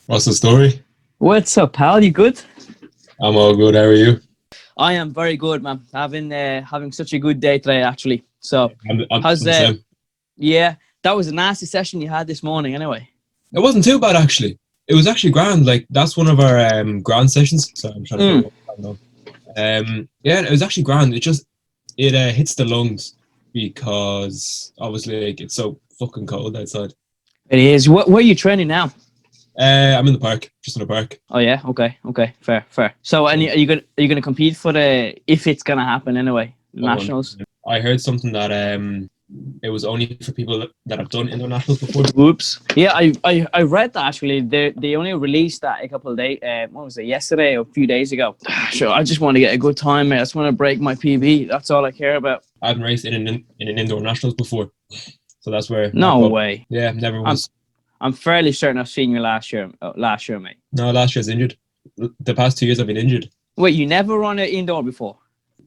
What's the story? What's up, pal? You good? I'm all good. How are you? I am very good, man. Having such a good day today, actually. So, I'm how's the same. yeah, that was a nasty session you had this morning, anyway. It wasn't too bad actually. It was actually grand. Like that's one of our grand sessions. So I'm trying to Mm. put one on. Yeah, it was actually grand. It hits the lungs because obviously like, it's so fucking cold outside. It is. Where are you training now? I'm in the park, just in the park. Oh yeah, okay, fair. So, and are you gonna compete for the if it's gonna happen anyway, the Oh, and nationals? I heard something that it was only for people that have done internationals before. Whoops. Yeah, I read that actually. They only released that a couple of days. What was it? Yesterday or a few days ago. Sure. I just want to get a good time, mate. I just want to break my PB. That's all I care about. I haven't raced in an indoor nationals before, so that's where I No thought, way. yeah, never I'm was. I'm fairly certain I've seen you last year. Last year, mate. No, last year's injured. The past 2 years I've been injured. Wait, you never run an indoor before?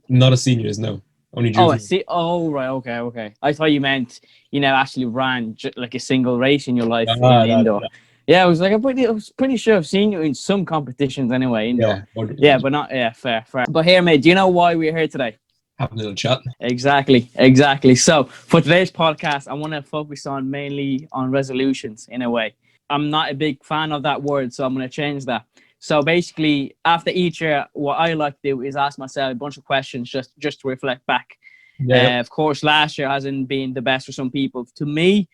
Not as seniors, no. Only Oh, I juvenile. see. Oh, right. Okay. I thought you meant actually ran like a single race in your life in Ah, the indoor. Yeah, I was like, I was pretty sure I've seen you in some competitions anyway, indoor. yeah, 100%. Yeah, but not, yeah, fair. But here, mate, do you know why we're here today? Having a little chat. Exactly. So for today's podcast, I want to focus on mainly on resolutions in a way. I'm not a big fan of that word, so I'm going to change that. So basically, after each year, what I like to do is ask myself a bunch of questions just to reflect back. Yeah, Of course, last year hasn't been the best for some people. To me,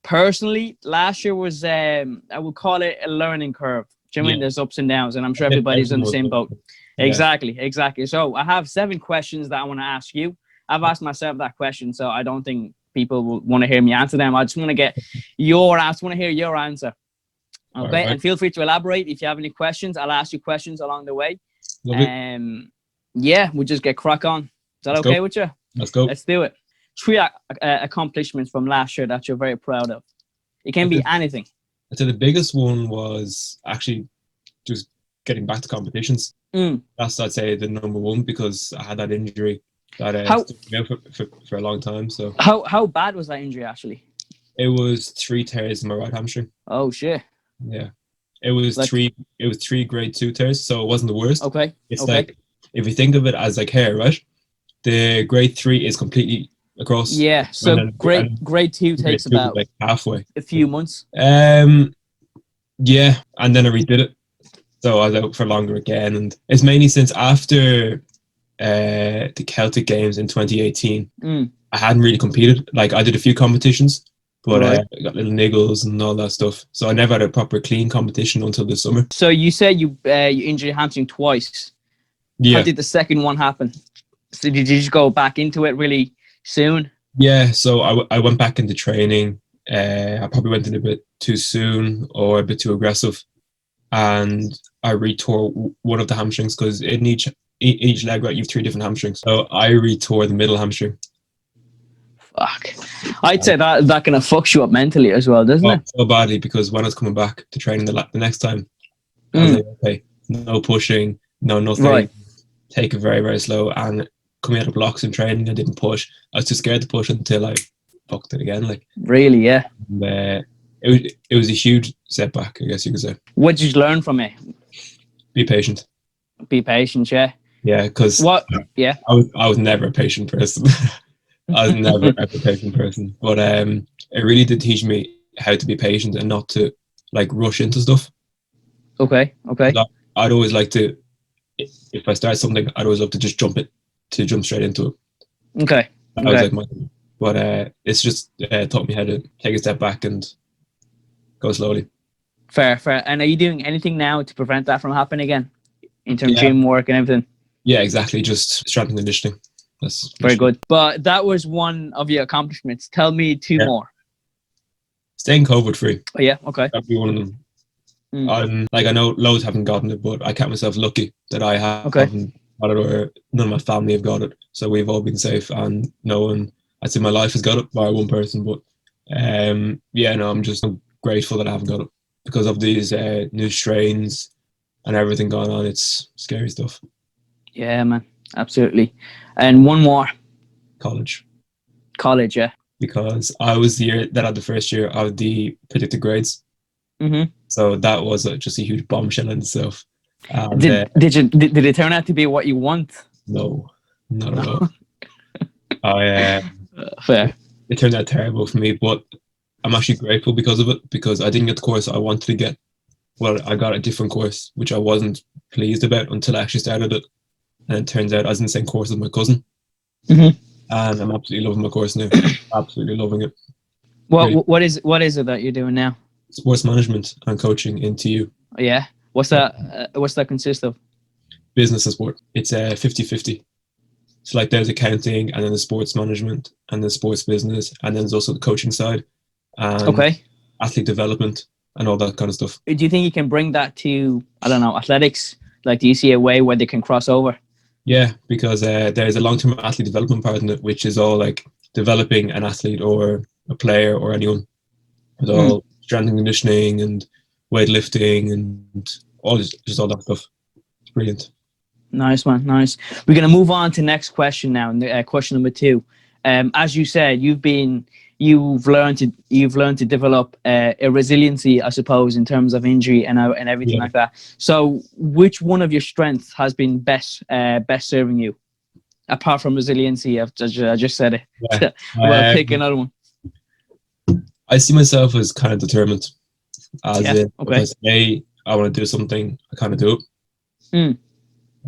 personally, last year was, I would call it a learning curve. Do you know what I mean? yeah. There's ups and downs, and I'm I sure think everybody's in everyone the was same going boat. to. Yeah, Exactly. So I have 7 questions that I want to ask you. I've asked myself that question, so I don't think people will want to hear me answer them. I just want to get your answer. I want to hear your answer. all Okay, right. and feel free to elaborate if you have any questions. I'll ask you questions along the way. Lovely. Yeah, we'll just get crack on. Is that Let's okay go. with you? Let's go. Let's do it. 3 accomplishments from last year that you're very proud of. It can be anything. I'd say the biggest one was actually just getting back to competitions. That's, I'd say, the number one because I had that injury that How stuck me out for a long time. So how bad was that injury actually? it was 3 tears in my right hamstring. Oh shit. Yeah. It was Like- three grade 2 tears, so it wasn't the worst. Okay. It's like if you think of it as like hair, right? The grade 3 is completely across. Yeah. So grade 2 takes about like halfway. a few months. Yeah, and then I redid it, so I was out for longer again, and it's mainly since after the Celtic Games in 2018. I hadn't really competed. Like I did a few competitions, but Right. I got little niggles and all that stuff. So I never had a proper clean competition until this summer. So you said you injured your hamstring twice. Yeah. How did the second one happen? So did you just go back into it really soon? Yeah, so I went back into training. I probably went in a bit too soon or a bit too aggressive, and I retore one of the hamstrings because in each leg, right, you have 3 different hamstrings. So I retore the middle hamstring. Fuck. I'd say that kind of fucks you up mentally as well, doesn't it? So badly because when I was coming back to training the next time, I was like, okay, no pushing, no nothing. Right. Take it very, very slow. And coming out of blocks in training, I didn't push. I was too scared to push until I fucked it again. Like really, yeah. And, it was a huge setback, I guess you could say. What did you learn from it? Be patient. Be patient, yeah. Yeah, because what? Yeah, I was never a patient person. I was never a patient person, but it really did teach me how to be patient and not to like rush into stuff. Okay. I'd always like to, if I start something, I'd always love to just jump straight into it. Okay. That was like but it's just taught me how to take a step back and go slowly. Fair. And are you doing anything now to prevent that from happening again, in terms of gym work and everything? Yeah, exactly. Just strength and conditioning. That's very good. But that was one of your accomplishments. Tell me 2 more. Staying COVID free. Oh yeah, okay. That'd be one of them. I know loads haven't gotten it, but I count myself lucky that I haven't got it, or none of my family have got it. So we've all been safe, and no one, I'd say my life has got it by one person. But I'm just grateful that I haven't got it because of these new strains and everything going on. It's scary stuff. Yeah, man, absolutely. And one more. College, yeah. Because I was the year that had the first year of the predicted grades. So that was just a huge bombshell in itself. And, Did it turn out to be what you want? No, not at all. I Fair. It turned out terrible for me, but I'm actually grateful because of it, because I didn't get the course I wanted to get. Well, I got a different course, which I wasn't pleased about until I actually started it. And it turns out I was in the same course as my cousin. Mm-hmm. And I'm absolutely loving my course now. Absolutely loving it. What is it that you're doing now? Sports management and coaching in TU. Yeah. What's that consist of? Business and sport. It's 50-50. So like there's accounting and then the sports management and then sports business, and then there's also the coaching side and athlete development and all that kind of stuff. Do you think you can bring that to, I don't know, athletics? Like, do you see a way where they can cross over? Yeah, because there's a long-term athlete development part in it, which is all like developing an athlete or a player or anyone. It's all strength and conditioning and weightlifting and all just all that stuff. It's brilliant. Nice, man. Nice. We're going to move on to next question now. Question number 2. As you said, you've learned to develop a resiliency, I suppose, in terms of injury and everything like that. So, which one of your strengths has been best serving you, apart from resiliency? I just said it. Yeah. Well, pick another one. I see myself as kind of determined. If I say I want to do something, I kind of do it.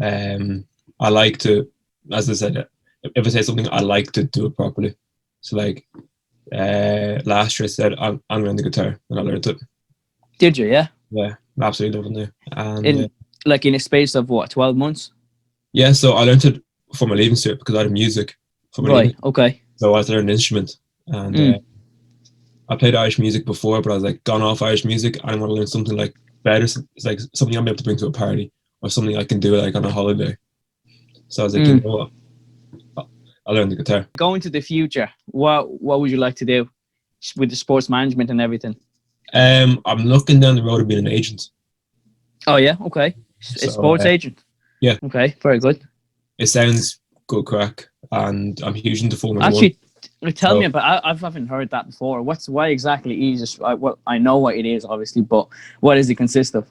I like to, as I said, if I say something, I like to do it properly. So like last year I said I'm learning the guitar, and I learned it. Did you? Yeah. Yeah, I'm absolutely loving it. And in a space of what, 12 months? Yeah, so I learned it for my leaving cert because I had music. Right. Okay. So I had to learn an instrument, and I played Irish music before, but I was like gone off Irish music. I want to learn something like better. It's like something I'm able to bring to a party, or something I can do like on a holiday. So I was like, you know what? I'll learn the guitar. Going to the future, what would you like to do with the sports management and everything? I'm looking down the road of being an agent. Oh yeah, okay. A sports agent. Yeah. Okay, very good. It sounds good crack, and I'm huge into Formula 1. Actually, tell me about. I haven't heard that before. Why exactly is? Well, I know what it is, obviously, but what does it consist of?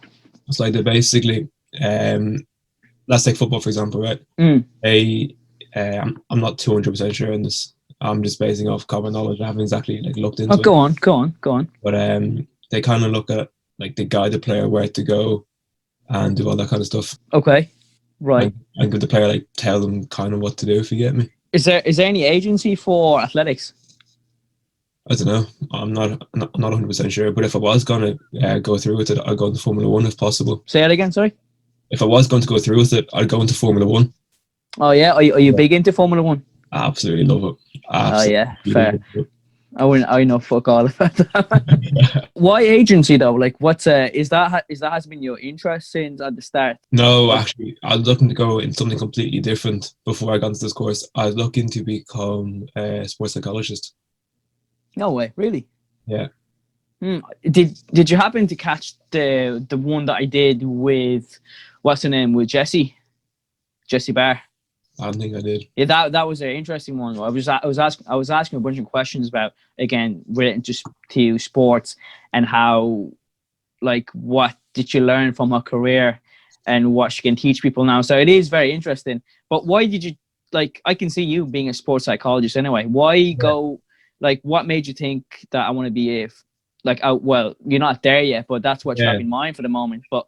It's like they basically, let's take football for example, right? I'm not 200% sure on this. I'm just basing off common knowledge. I haven't exactly like looked into it. Go on. But they kind of look at like they guide the player where to go and do all that kind of stuff. Okay, right. And give the player like tell them kind of what to do, if you get me. Is there any agency for athletics? I don't know. I'm not 100% sure. But if I was gonna go through with it, I'd go into Formula 1 if possible. Say that again. Sorry. If I was going to go through with it, I'd go into Formula 1. Oh yeah, are you big into Formula 1? I absolutely love it. Absolutely fair. I know fuck all about that. Why agency though? Like, what's is that has been your interest since at the start? No, actually, I was looking to go in something completely different before I got into this course. I was looking to become a sports psychologist. No way, really? Yeah. Did you happen to catch the one that I did with what's her name, with Jessie Barr? I don't think I did. Yeah, that was an interesting one. I was asking a bunch of questions about, again, relating to sports and how, like, what did you learn from her career and what she can teach people now. So it is very interesting. But why did you, like, I can see you being a sports psychologist anyway. Why go, like, what made you think that I want to be well, you're not there yet, but that's what you have in mind for the moment. But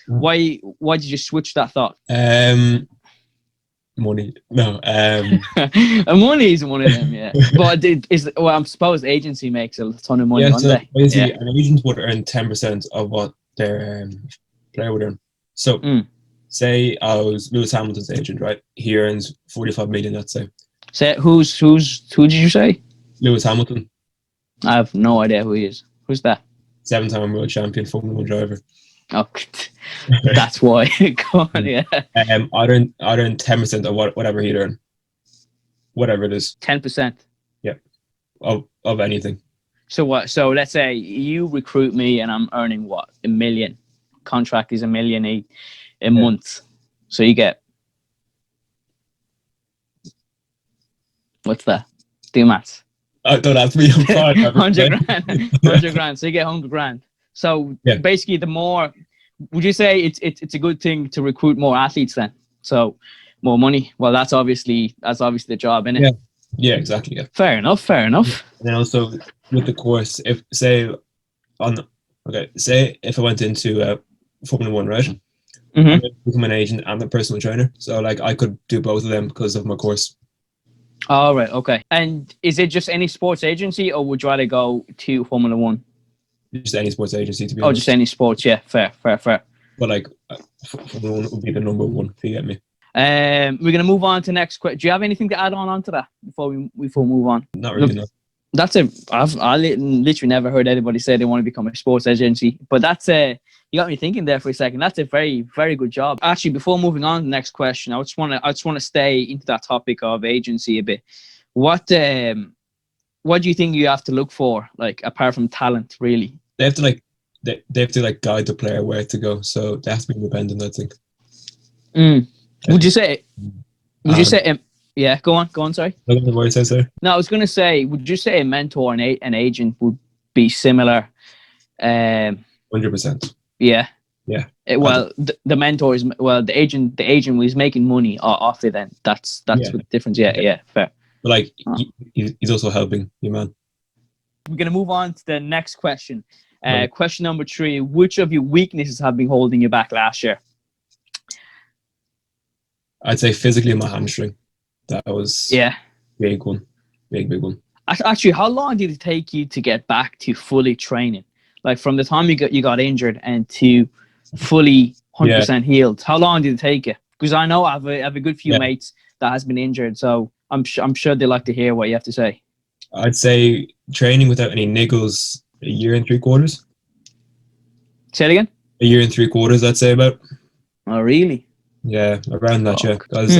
why did you switch that thought? Money. No. Money is one of them, yeah. But I suppose agency makes a ton of money, yeah, don't so they? basically, an agent would earn 10% of what their player would earn. So, say I was Lewis Hamilton's agent, right? He earns 45 million, let's say. Who did you say? Lewis Hamilton. I have no idea who he is. Who's that? 7-time world champion Formula 1 driver. Oh, that's why. Go on, yeah. I'd earn 10% of whatever he'd earn. Whatever it is. 10%? Yeah. Of anything. So what? So let's say you recruit me and I'm earning what? $1 million. Contract is $1 million a month. So you get, what's that? Do maths. Don't ask me. I'm fine. 100 grand. 100 grand. So you get 100 grand. So Yeah. basically, the more, would you say it's a good thing to recruit more athletes then? So more money. Well, that's obviously the job, isn't it? Yeah, exactly. Yeah. Fair enough. And then also with the course, say if I went into Formula One, right? Mm-hmm. I'm become an agent and a personal trainer, so like I could do both of them because of my course. All right. Okay. And is it just any sports agency, or would you rather go to Formula One? Just any sports agency, to be Oh, honest. just any sports. Yeah. Fair. But like Formula One would be the number one, if you get me. We're gonna move on to next question. Do you have anything to add on to that before we move on? Not really. Look, that's I literally never heard anybody say they want to become a sports agency, but that's you got me thinking there for a second. That's a very, very good job. Actually, before moving on to the next question, I just want to stay into that topic of agency a bit. What do you think you have to look for, like, apart from talent, really? They have to they have to guide the player where to go, so they have to be independent, I think. Would you say? Yeah, go on. Sorry. No, I was going to say, would you say a mentor and an agent would be similar? 100%. Yeah. Yeah. The mentor is the agent was making money off it. Then that's what the difference. Yeah, fair. But he's also helping you, man. We're gonna move on to the next question. Question number 3: which of your weaknesses have been holding you back last year? I'd say physically my hamstring. That was big one, big one. Actually, how long did it take you to get back to fully training? Like from the time you got injured and to fully 100% healed, how long did it take you? Because I know I have a good few mates that has been injured, so I'm sure they like to hear what you have to say. I'd say training without any niggles, 1 year and 3/4. Say it again. 1 year and 3/4, I'd say about. Oh, really? Yeah, around that, yeah. Because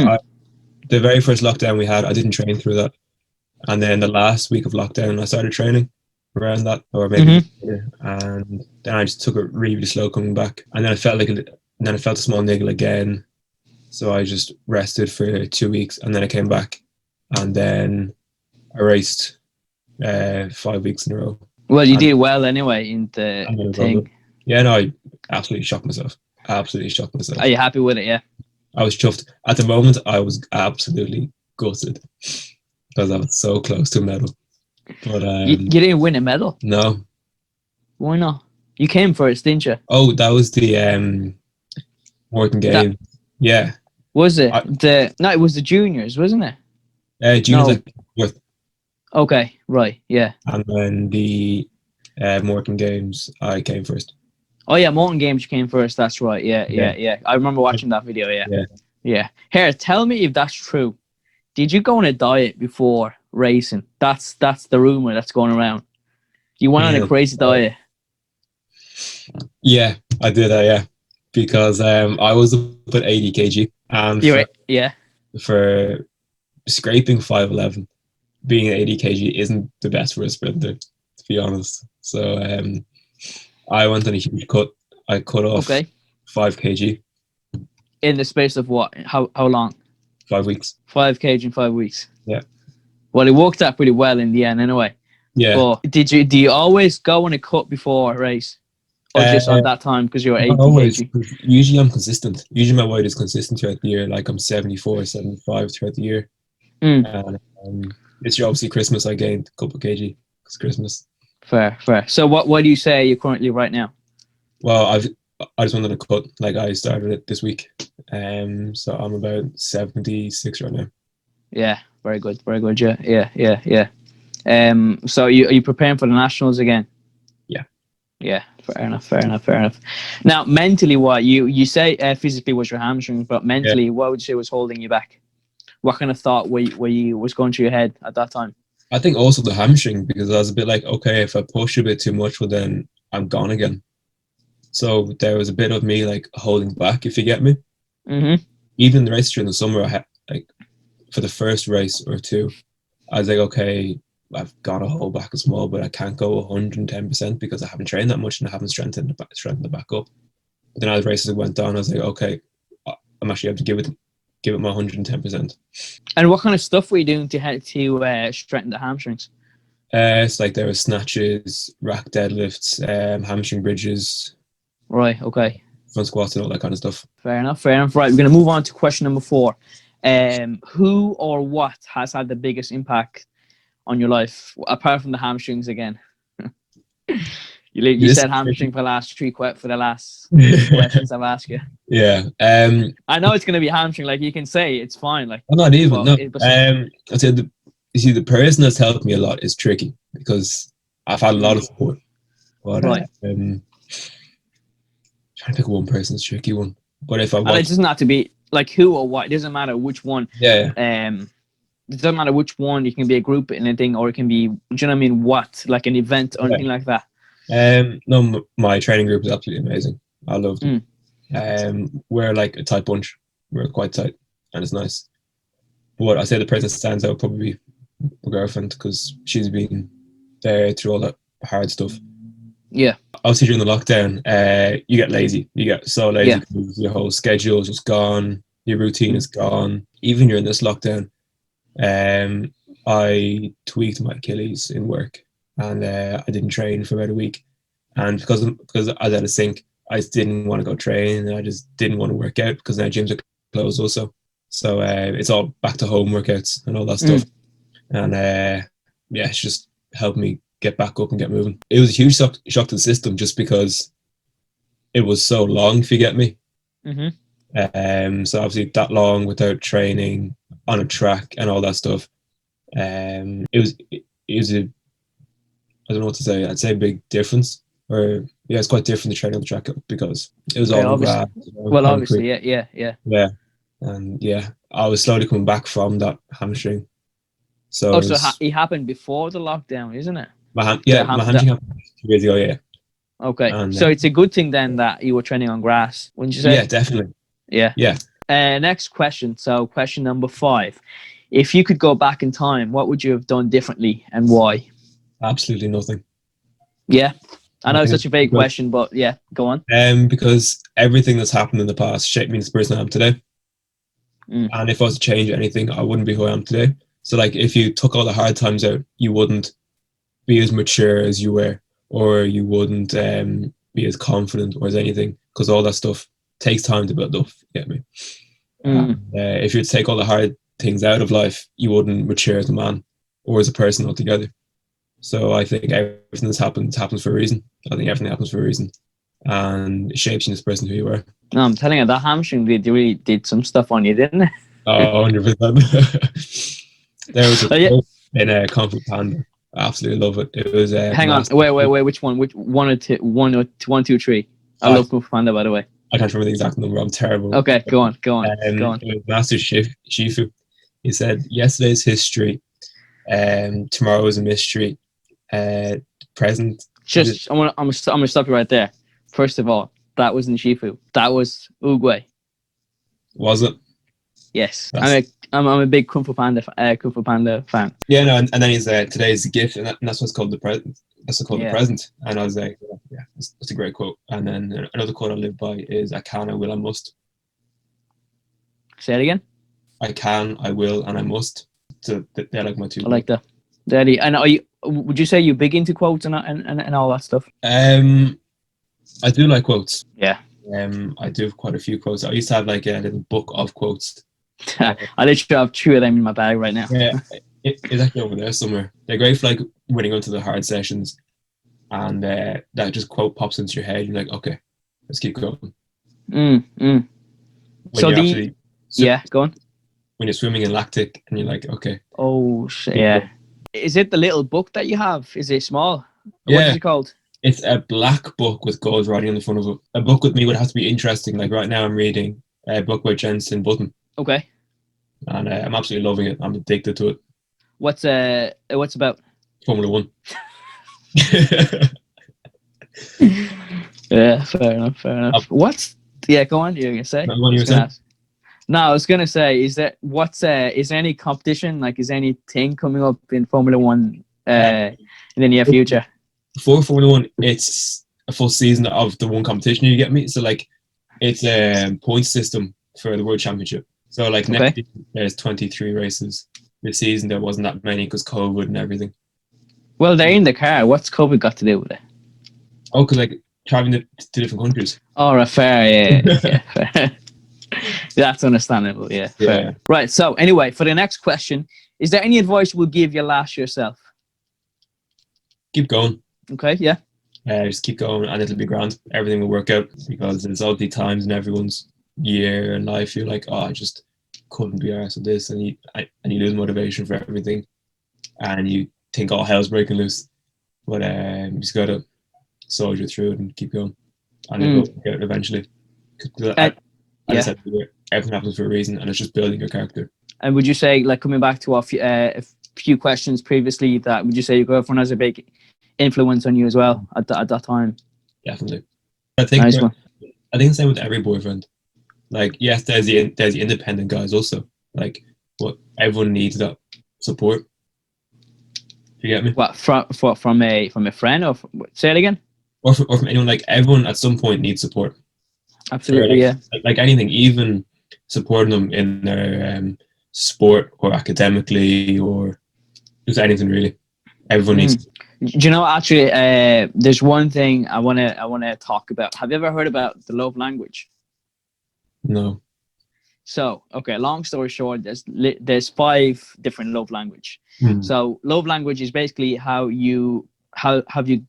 the very first lockdown we had, I didn't train through that, and then the last week of lockdown, I started training around that, or maybe later, and then I just took it really slow coming back, and then I felt a small niggle again, so I just rested for 2 weeks, and then I came back, and then I raced 5 weeks in a row. Well, you did well anyway in the thing. Yeah, no, I absolutely shocked myself. Are you happy with it? Yeah. I was chuffed. At the moment, I was absolutely gutted because I was so close to a medal. But you didn't win a medal? No. Why not? You came first, didn't you? Oh, that was the Morgan game. Yeah. Was it? It was the juniors, wasn't it? Juniors fourth. Okay, right, yeah. And then the Morgan games, I came first. Oh yeah, Morton Games you came first. That's right. Yeah. I remember watching that video. Yeah. Here, tell me if that's true. Did you go on a diet before racing? That's the rumor that's going around. You went on a crazy diet. Yeah, I did. Yeah, because I was up at 80 kg, and for scraping 5'11", being 80 kg isn't the best for a sprinter, to be honest. So I went on a huge cut. I cut off 5 kg. In the space of what? How long? 5 weeks. 5 kg in 5 weeks. Yeah. Well, it worked out pretty well in the end, anyway. Yeah. But do you always go on a cut before a race, or just on that time because you were 80 always, kg? Usually I'm consistent. Usually my weight is consistent throughout the year. Like I'm 74, 75 throughout the year. And this year, obviously, Christmas, I gained a couple of kg. It's Christmas. Fair. So what do you say you're currently right now? Well, I just wanted to cut. Like I started it this week. So I'm about 76 right now. Yeah, very good. Yeah. So are you preparing for the nationals again? Yeah. Fair enough. Now, mentally, what you say physically was your hamstring, but mentally, what would you say was holding you back? What kind of thought was going through your head at that time? I think also the hamstring, because I was a bit like, okay, if I push a bit too much, well, then I'm gone again. So there was a bit of me like holding back, if you get me. Mm-hmm. Even the race during the summer, I had like for the first race or two, I was like, okay, I've got to hold back a small, but I can't go 110% because I haven't trained that much and I haven't strengthened the back up. But then as races went on, I was like, okay, I'm actually able to give it my 110%. And what kind of stuff were you doing to strengthen the hamstrings? It's like there were snatches, rack deadlifts, hamstring bridges, Right. Okay. front squats, and all that kind of stuff. Fair enough. Fair enough. Right. We're going to move on to question number 4. Who or what has had the biggest impact on your life, apart from the hamstrings again? You said hamstring for the last three questions I've asked you. Yeah. I know it's going to be hamstring. Like, you can say it's fine. Like, I'm not even. No. I'd say the person that's helped me a lot is Tricky, because I've had a lot of support. But right. Trying to pick one person is a tricky one. But if I want, and it doesn't have to be like who or what. It doesn't matter which one. Yeah. It doesn't matter which one. It can be a group in a thing, or it can be, do you know what I mean? What, like an event or anything like that. No, my training group is absolutely amazing. I love them. We're like a tight bunch. We're quite tight, and it's nice. But I say the person that stands out would probably be my girlfriend, because she's been there through all that hard stuff. Yeah. Obviously during the lockdown, you get lazy. You get so lazy because your whole schedule is just gone. Your routine is gone. Even during this lockdown, I tweaked my Achilles in work, and I didn't train for about a week. And because I was at a sink, I just didn't want to go train, and I just didn't want to work out because now gyms are closed also. So it's all back to home workouts and all that stuff. And it's just helped me get back up and get moving. It was a huge shock to the system, just because it was so long, if you get me. So obviously that long without training on a track and all that stuff, it was a, I don't know what to say, I'd say a big difference. Or yeah, it's quite different to train on the track, because it was all grass. Well, obviously, yeah. And yeah, I was slowly coming back from that hamstring. So it happened before the lockdown, isn't it? My hamstring happened 2 years ago, yeah. Okay. And, so it's a good thing then that you were training on grass, wouldn't you say? Yeah, definitely. Yeah. Next question. So question number 5. If you could go back in time, what would you have done differently and why? Absolutely nothing. Yeah. I know it's such a vague question, but yeah, go on. Because everything that's happened in the past shaped me into the person I am today. And if I was to change anything, I wouldn't be who I am today. So like, if you took all the hard times out, you wouldn't be as mature as you were, or you wouldn't be as confident or as anything, because all that stuff takes time to build up. You get me? If you were to take all the hard things out of life, you wouldn't mature as a man or as a person altogether. So I think everything that's happened happens for a reason. I think everything happens for a reason, and it shapes you as the person who you are. No, I'm telling you, that hamstring really did some stuff on you, didn't it? Oh, 100%. There was a quote in a Kung Fu Panda. I absolutely love it. It was hang on, wait, which one? Which one or two, 3? I love Kung Fu Panda, by the way. I can't remember the exact number. I'm terrible. Okay, go on. It was Master Shifu. He said, "Yesterday's history, tomorrow is a mystery. Present." I'm gonna stop you right there. First of all, that wasn't Shifu. That was Oogway. Was it? Yes, I'm a big Kung Fu Panda fan. Yeah, no, and then he's today's a gift, and that's what's called the present. That's what's called the present. And I was like, yeah, that's a great quote. And then another quote I live by is, "I can, I will, I must." Say it again. I can, I will, and I must. So they're like my 2. I like that. Daddy, and would you say you're big into quotes and all that stuff? I do like quotes. Yeah. I do have quite a few quotes. I used to have like a little book of quotes. I literally have 2 of them in my bag right now. Yeah, it's actually over there somewhere. They're great for like when you go into the hard sessions, and that just quote pops into your head. You're like, okay, let's keep going. So go on. When you're swimming in lactic, and you're like, okay. Oh shit! Yeah. Is it the little book that you have? Is it small? Yeah. What is it called? It's a black book with gold writing on the front of it. A book with me would have to be interesting. Like right now, I'm reading a book by Jensen Button. Okay. And I'm absolutely loving it. I'm addicted to it. What's about? Formula 1. Yeah, fair enough. Go on. You're gonna say? No, I was gonna say, is there any competition? Like, is there anything coming up in Formula 1 in the near future? For Formula 1, it's a full season of the one competition. You get me? So like, it's a point system for the World Championship. So like next year, there's 23 races. This season there wasn't that many because COVID and everything. Well, they're in the car. What's COVID got to do with it? Oh, because like traveling to different countries. Oh, right, fair, yeah, fair. That's understandable, yeah, fair. Yeah. Right, so anyway, for the next question, is there any advice you will give your last yourself? Keep going. Okay, yeah. Just keep going and it'll be grand. Everything will work out, because there's ugly times in everyone's year and life. You're like, oh, I just couldn't be arsed with this, and you lose motivation for everything, and you think all hell's breaking loose. But you just gotta soldier through it and keep going, and it will get it eventually. I just said, everything happens for a reason, and it's just building your character. And would you say, like, coming back to a few questions previously, that would you say your girlfriend has a big influence on you as well at that time? Definitely. I think the same with every boyfriend. Like, yes, there's the independent guys also. Like, but everyone needs that support. You get me? What, from a friend, or say it again? Or from anyone. Like, everyone at some point needs support. Absolutely, yeah. Like anything, even supporting them in their sport or academically or just anything really. Everyone needs. Do you know, actually, there's one thing I wanna talk about. Have you ever heard about the love language? No. So, okay, long story short, there's 5 different love language. So, love language is basically how you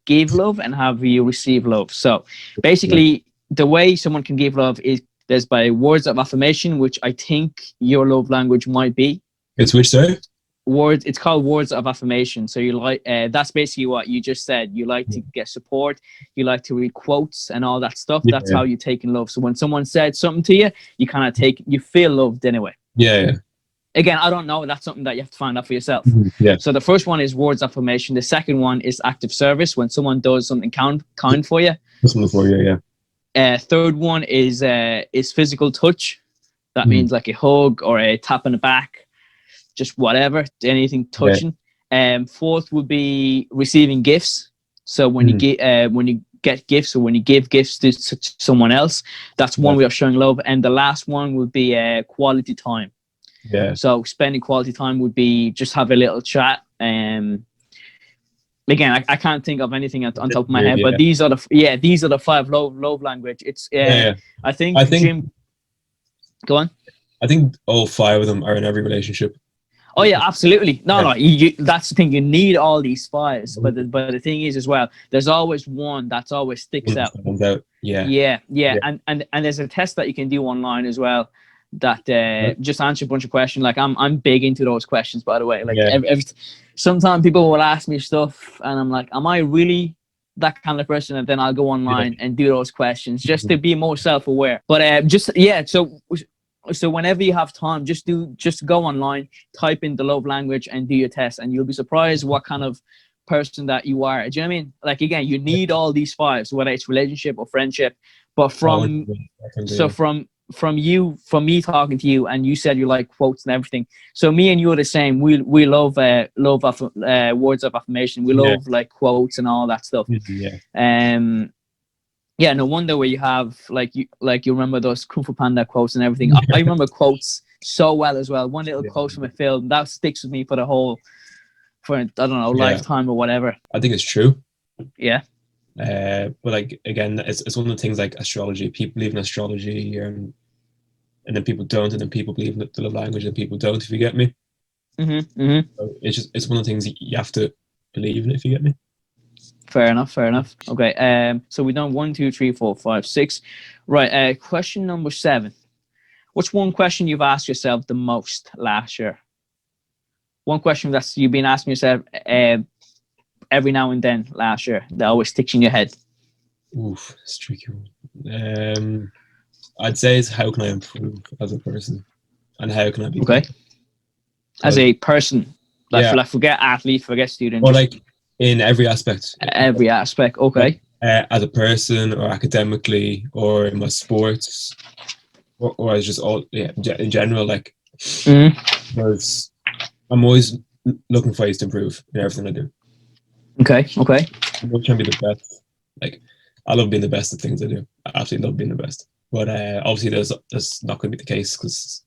give love and how you receive love. So, basically, the way someone can give love is there's by words of affirmation, which I think your love language might be. It's which, sorry? Words. It's called words of affirmation. So you like that's basically what you just said. You like to get support. You like to read quotes and all that stuff. That's how you take in love. So when someone said something to you, you kind of you feel loved anyway. Yeah. Again, I don't know. That's something that you have to find out for yourself. Yeah. So the first one is words of affirmation. The second one is active service, when someone does something kind for you. Something for you, yeah. Third one is physical touch. That means like a hug or a tap on the back. Just whatever, anything touching. Fourth would be receiving gifts. So when you get gifts, or when you give gifts to someone else, that's one way of showing love. And the last one would be quality time. Yeah. So spending quality time would be just have a little chat. Again, I can't think of anything on top of my head, but these are the 5 love language. It's I think Jim. Go on. I think all 5 of them are in every relationship. Oh yeah, absolutely. No, that's the thing. You need all these 5s, but the thing is as well, there's always one that's always sticks out. Yeah. And there's a test that you can do online as well that just answer a bunch of questions. Like I'm big into those questions, by the way. Like sometimes people will ask me stuff, and I'm like, am I really that kind of person? And then I'll go online and do those questions just to be more self-aware. But So whenever you have time, just go online, type in the love language and do your test, and you'll be surprised what kind of person that you are. Do you know what I mean? Like, again, you need all these 5s, whether it's relationship or friendship. But from me talking to you, and you said you like quotes and everything. So me and you are the same. We love words of affirmation. We love like quotes and all that stuff. Yeah, no wonder where you have like you remember those Kung Fu Panda quotes and everything. I remember quotes so well as well. One little quote from a film that sticks with me for I don't know, lifetime or whatever. I think it's true. Yeah. But like, again, it's one of the things like astrology. People believe in astrology, and then people don't, and then people believe in the love language, and people don't. If you get me. So it's one of the things you have to believe in. If you get me. Fair enough. Okay. So we've done 1, 2, 3, 4, 5, 6. Right. Question number 7. What's one question you've asked yourself the most last year? One question that you've been asking yourself every now and then last year that always sticks in your head. Oof, it's a tricky one. I'd say it's how can I improve as a person, and how can I be okay as a person? Like forget athlete, forget student. Or like. In every aspect. Every aspect, okay. As a person, or academically, or in my sports, or as just all, in general, like, because I'm always looking for ways to improve in everything I do. Okay. I'm not trying to be the best. Like, I love being the best at things I do. I absolutely love being the best. But obviously, that's not going to be the case, because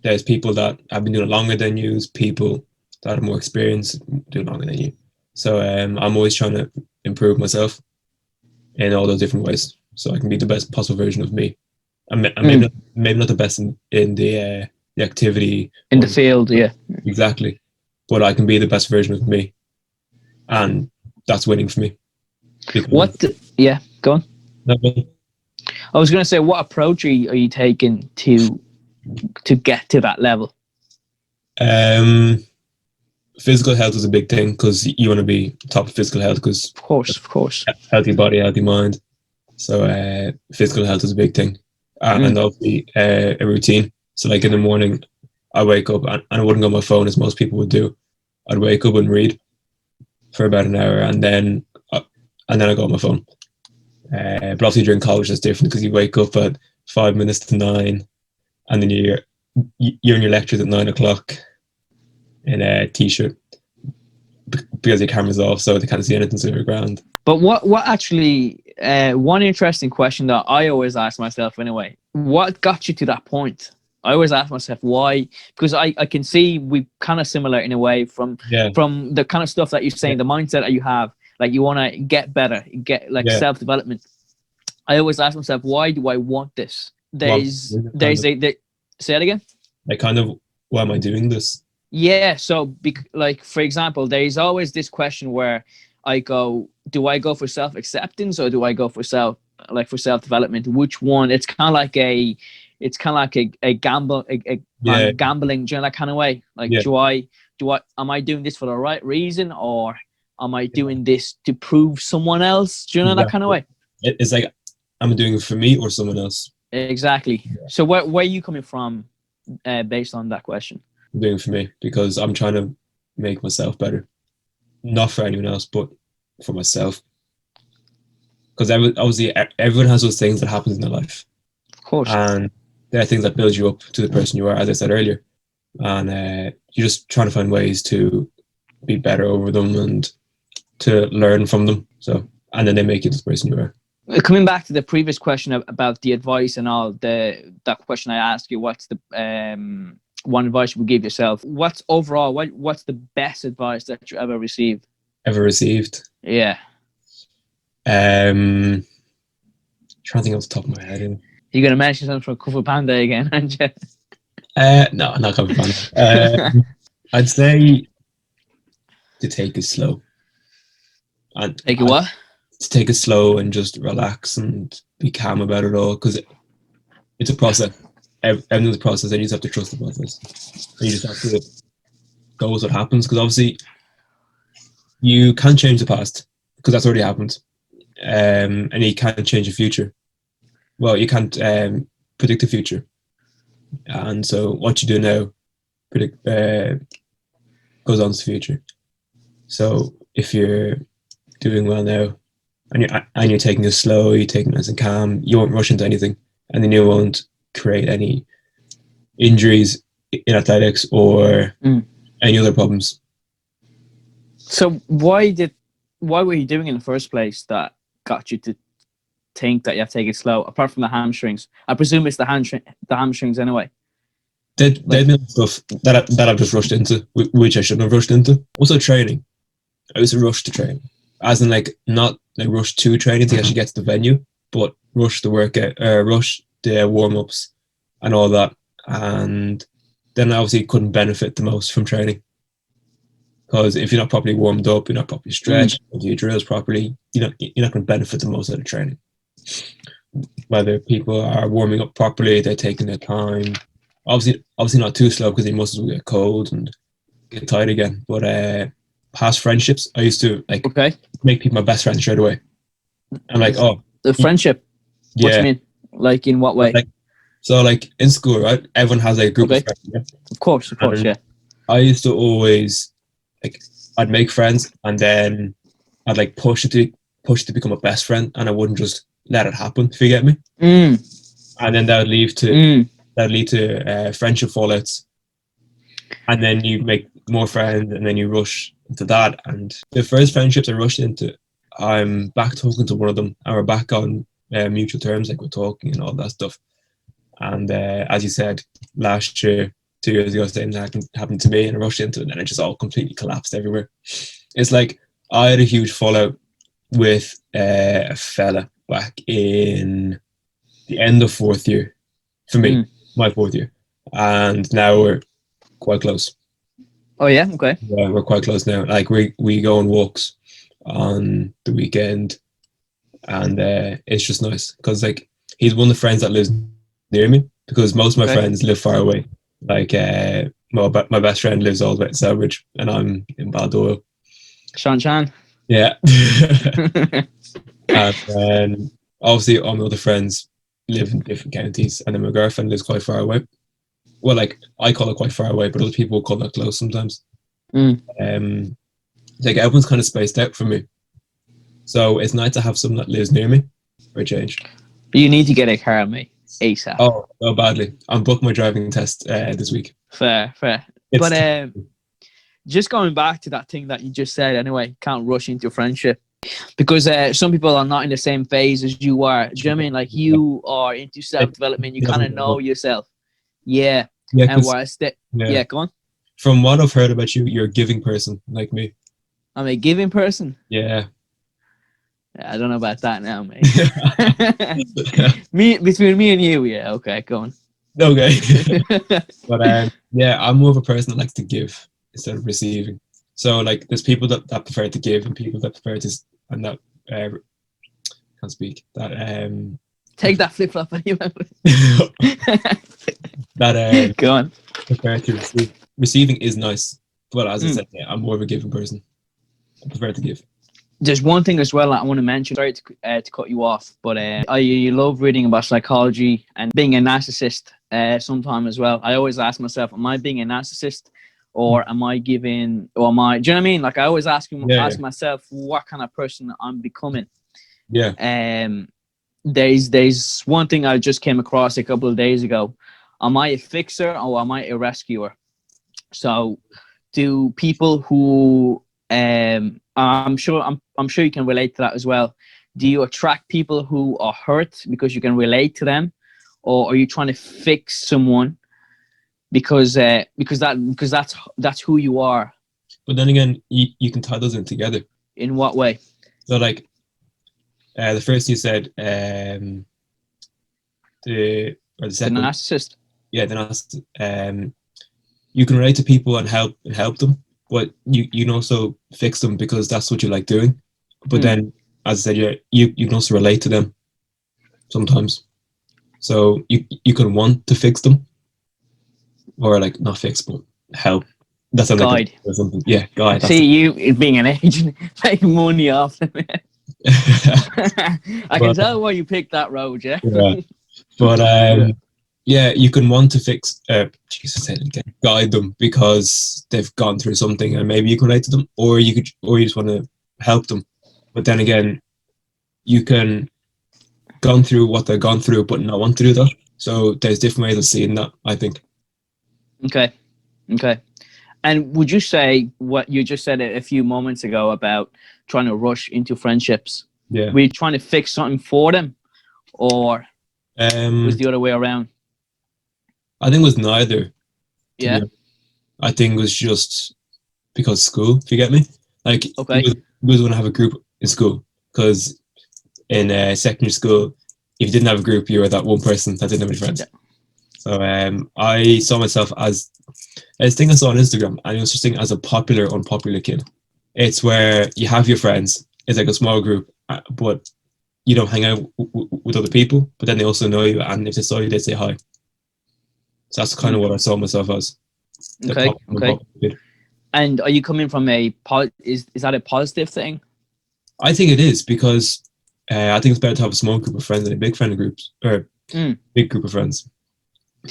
there's people that have been doing it longer than you, people that are more experienced, do longer than you. So I'm always trying to improve myself in all those different ways, so I can be the best possible version of me. I'm maybe not the best in the activity in the field, yeah, exactly, but I can be the best version of me, and that's winning for me. Yeah, go on. No, I was going to say, what approach are you taking to get to that level? Physical health is a big thing, because you want to be top of physical health, because of course, healthy body, healthy mind. So physical health is a big thing, and obviously a routine. So like in the morning, I wake up and I wouldn't go on my phone as most people would do. I'd wake up and read for about an hour, and then I go on my phone. But obviously during college it's different, because you wake up at 5 minutes to 9, and then you're in your lectures at 9 o'clock in a t-shirt, because your camera's off, so they can't see anything to the ground. But what actually, one interesting question that I always ask myself anyway, what got you to that point? I always ask myself why, because I can see we kind of similar in a way from the kind of stuff that you're saying, the mindset that you have, like you want to get better, get like self-development. I always ask myself, why do I want this? Say it again. Like, kind of, why am I doing this? Yeah. So like, for example, there's always this question where I go, do I go for self-acceptance or do I go for self-development? Which one? It's kind of like a gamble, gambling, do you know, that kind of way. Like, am I doing this for the right reason, or am I doing this to prove someone else? Do you know, that kind of way? It's like, I'm doing it for me or someone else. Exactly. Yeah. So where are you coming from based on that question? I'm doing it for me, because I'm trying to make myself better. Not for anyone else, but for myself. Because obviously everyone has those things that happen in their life. Of course. And there are things that build you up to the person you are, as I said earlier. And you're just trying to find ways to be better over them and to learn from them. So, and then they make you the person you are. Coming back to the previous question about the advice and all, that question I asked you, what's the one advice you would give yourself? What's the best advice that you ever received? Yeah. Trying to think off the top of my head. You're going to mention something from Kung Fu Panda again, aren't you? No, not Kung Fu Panda. I'd say to take it slow. And take it what? To take it slow and just relax and be calm about it all, because it's a process. Everything's a process, and you just have to trust the process. And you just have to go with what happens, because obviously you can't change the past, because that's already happened. And you can't change the future. Well, you can't predict the future. And so what you do now goes on to the future. So if you're doing well now, and you're taking it slow, you're taking it nice and calm, you won't rush into anything, and then you won't create any injuries in athletics or any other problems. So why were you doing it in the first place that got you to think that you have to take it slow, apart from the hamstrings? I presume it's the hamstrings anyway. There's been stuff that I've just rushed into, which I shouldn't have rushed into. Also training. I was a rush to train. As in, like, not like rush to training to actually get to the venue, but rush the workout, rush the warm-ups and all that. And then I obviously couldn't benefit the most from training. Because if you're not properly warmed up, you're not properly stretched, do your drills properly, you're not going to benefit the most out of training. Whether people are warming up properly, they're taking their time. Obviously not too slow, because your muscles will get cold and get tight again. But past friendships, I used to make people my best friends straight away. I'm like, the friendship. Yeah. What do you mean? Like, in what way? So in school, right? Everyone has a group of friends. Yeah? Of course, yeah. I used to always I'd make friends, and then I'd push it to become a best friend, and I wouldn't just let it happen. If you get me. And then that would lead to friendship fallouts, and then you make more friends, and then you rush into that. And the first friendships I rushed into, I'm back talking to one of them, and we're back on mutual terms, like we're talking and all that stuff. And as you said, last year 2 years ago, saying that happened to me, and I rushed into it, and then it just all completely collapsed everywhere. It's like I had a huge fallout with a fella back in the end of fourth year for me, my fourth year, and now we're quite close. Oh yeah, okay. Yeah, we're quite close now. Like we go on walks on the weekend, and it's just nice because like he's one of the friends that lives near me, because most of my friends live far away. Like my best friend lives all the way in Southbridge, and I'm in Baldoyle. Seán. Yeah. And then obviously all my other friends live in different counties, and then my girlfriend lives quite far away. Well, like I call it quite far away, but other people call that close sometimes. Like everyone's kind of spaced out from me, so it's nice to have someone that lives near me for a change. You need to get a car, mate, ASAP. Oh, so badly. I'm booking my driving test this week. Fair. But just going back to that thing that you just said, anyway, can't rush into friendship, because some people are not in the same phase as you are. Do you know what I mean? Like you are into self-development. You kind of know yourself. Yeah. And whereas go on. From what I've heard about you, you're a giving person like me. I'm a giving person. Yeah. I don't know about that now, mate. Between me and you, yeah. Okay, go on. Okay. But yeah, I'm more of a person that likes to give instead of receiving. So like, there's people that prefer to give, and people that prefer to, and that can't speak. That take that flip flop anyway. That go on. Prefer to receive. Receiving is nice, but as I said, yeah, I'm more of a giving person. I prefer to give. There's one thing as well I want to mention. Sorry to cut you off, but I love reading about psychology and being a narcissist sometime as well. I always ask myself, am I being a narcissist, or am I giving, or am I, do you know what I mean? Like I always ask myself what kind of person I'm becoming. Yeah. There's one thing I just came across a couple of days ago. Am I a fixer or am I a rescuer? So do people who I'm sure you can relate to that as well. Do you attract people who are hurt because you can relate to them, or are you trying to fix someone because that's who you are? But then again, you can tie those in together. In what way? So like the first you said, the second, the narcissist. Yeah, the narcissist. You can relate to people and help them, but you can also fix them because that's what you like doing. But then, as I said, you can also relate to them sometimes. So you can want to fix them, or like not fix, but help. That's a guide or something. Yeah, guide. See, you being an agent, making money off them. I can tell why you picked that road, yeah. Yeah. But yeah, you can want to fix. Jesus, say it again. Guide them because they've gone through something, and maybe you can relate to them, or you just want to help them. But then again, you can gone through what they've gone through, but not want to do that. So there's different ways of seeing that, I think. Okay. And would you say what you just said a few moments ago about trying to rush into friendships? Yeah. Were you trying to fix something for them, or was the other way around? I think it was neither. Yeah. I think it was just because school, if you get me. Like, okay. You always want to have a group in school, because in secondary school, if you didn't have a group, you were that one person that didn't have any friends. Yeah. So I saw myself as this thing I saw on Instagram, and it was just thing as a popular, unpopular kid. It's where you have your friends. It's like a small group, but you don't hang out with other people, but then they also know you, and if they saw you, they say hi. So that's kind of what I saw myself as. Okay. And are you coming from is that a positive thing? I think it is, because I think it's better to have a small group of friends than a big friend groups, or big group of friends.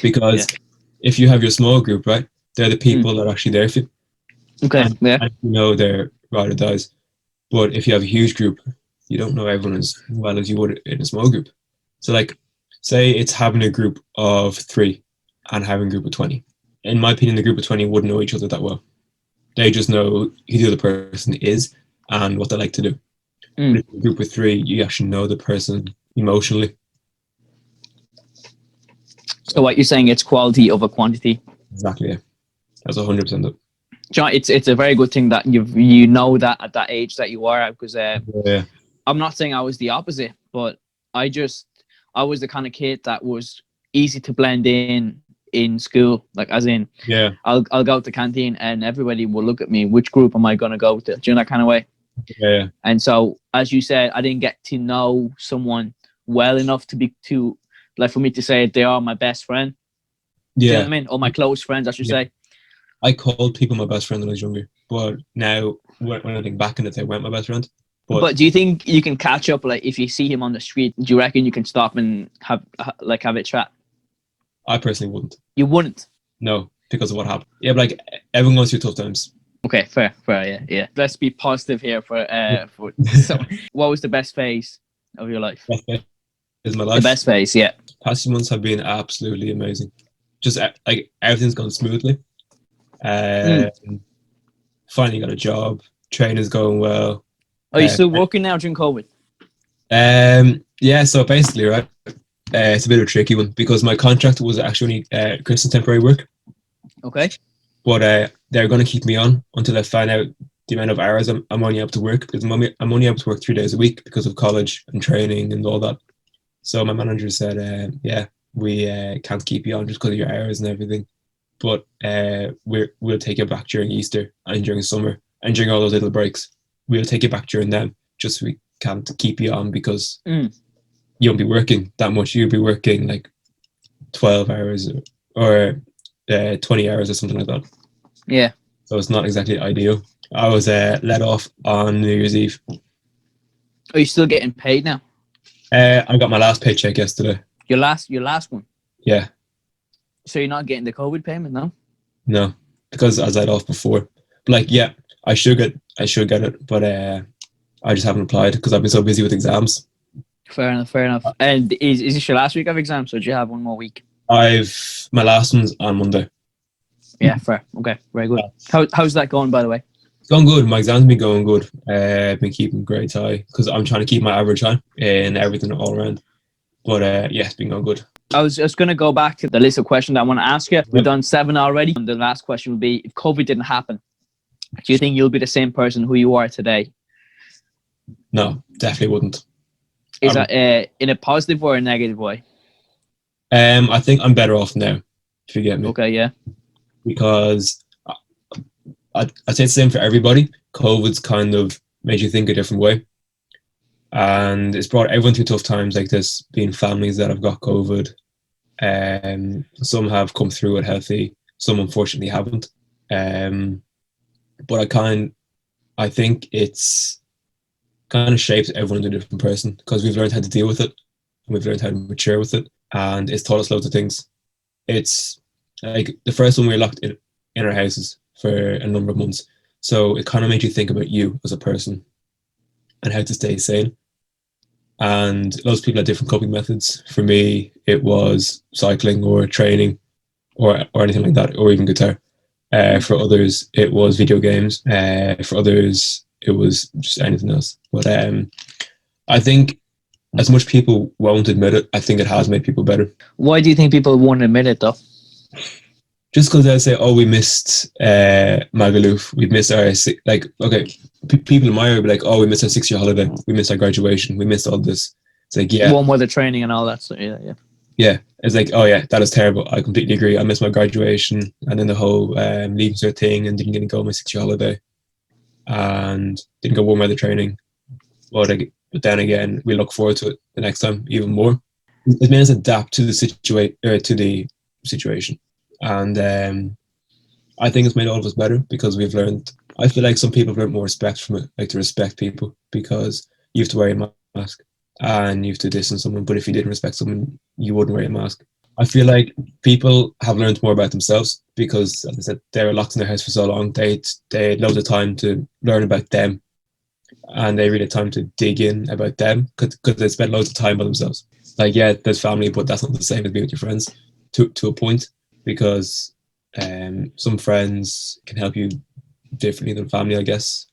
Because if you have your small group, right, they're the people that are actually there for you. Okay. And you know they're ride or dies. But if you have a huge group, you don't know everyone as well as you would in a small group. So like, say it's having a group of 3 and having a group of 20. In my opinion, the group of 20 wouldn't know each other that well. They just know who the other person is and what they like to do. But in a group of 3, you actually know the person emotionally. So what you're saying, it's quality over quantity. Exactly. Yeah. That's 100% it. John, it's a very good thing that you know that at that age that you are at, because Yeah. I'm not saying I was the opposite, but I was the kind of kid that was easy to blend in school. Like, as in, Yeah. I'll go to the canteen and everybody will look at me. Which group am I going to go to? Do you know that kind of way? Yeah. And so, as you said, I didn't get to know someone well enough for me to say they are my best friend. Do you know what I mean? Or my close friends, I should say. I called people my best friend when I was younger, but now when I think back in it, they weren't my best friend. But do you think you can catch up? Like, if you see him on the street, do you reckon you can stop and have a chat? I personally wouldn't. You wouldn't? No, because of what happened. Yeah, but like, everyone goes through tough times. Okay, fair, yeah. Let's be positive here so what was the best phase of your life? Best phase is my life. The best phase, yeah. Past few months have been absolutely amazing. Just like everything's gone smoothly. Finally got a job. Training's going well. Are you still working now during COVID? Yeah, so basically, right, it's a bit of a tricky one because my contract was actually Christmas temporary work. Okay. But they're going to keep me on until I find out the amount of hours I'm only able to work, because I'm only able to work 3 days a week because of college and training and all that. So my manager said, yeah, we can't keep you on just because of your hours and everything. But we'll take you back during Easter and during summer and during all those little breaks. We'll take you back during them, just so we can't keep you on because you won't be working that much. You'll be working like 12 hours or 20 hours or something like that. Yeah. So it's not exactly ideal. I was let off on New Year's Eve. Are you still getting paid now? I got my last paycheck yesterday. Your last one? Yeah. So you're not getting the COVID payment, no? No, because I was let off before. But like, yeah, I should get it, but I just haven't applied because I've been so busy with exams. Fair enough. And is this your last week of exams, or do you have one more week? My last one's on Monday. Yeah, fair. Okay, very good. How's that going, by the way? It's going good. My exams have been going good. I've been keeping grades high because I'm trying to keep my average high in everything all around. But yeah, it's been going good. I was just going to go back to the list of questions I want to ask you. We've done 7 already. And the last question would be, if COVID didn't happen, do you think you'll be the same person who you are today? No, definitely wouldn't. Is that in a positive or a negative way? I think I'm better off now, if you get me. Okay, yeah. Because I'd say it's the same for everybody. COVID's kind of made you think a different way. And it's brought everyone through tough times like this, being families that have got COVID. Some have come through it healthy, some unfortunately haven't. But I think it's kind of shaped everyone into a different person because we've learned how to deal with it, and we've learned how to mature with it, and it's taught us loads of things. It's like the first one we were locked in our houses for a number of months, so it kind of made you think about you as a person and how to stay sane. And lots of people had different coping methods. For me, it was cycling or training or anything like that, or even guitar. For others, it was video games. For others, it was just anything else. But I think as much people won't admit it, I think it has made people better. Why do you think people won't admit it, though? Just because they'll say, oh, we missed Magaluf. We missed our, like, okay, people in my area will be like, oh, we missed our 6-year holiday. We missed our graduation. We missed all this. It's like, yeah. One with the training and all that stuff. Yeah. Yeah. It's like, oh, yeah, that is terrible. I completely agree. I missed my graduation and then the whole leaving cert thing and didn't get to go on my 6-year holiday and didn't go warm weather training. But then again, we look forward to it the next time even more. It made us adapt to the situation. And I think it's made all of us better because we've learned. I feel like some people have learned more respect from it, like to respect people, because you have to wear a mask and you have to distance someone. But if you didn't respect someone, you wouldn't wear a mask. I feel like people have learned more about themselves because, as I said, they were locked in their house for so long. They had loads of time to learn about them, and they really had time to dig in about them because they spent loads of time by themselves. Like, yeah, there's family, but that's not the same as being with your friends to a point, because some friends can help you differently than family, I guess.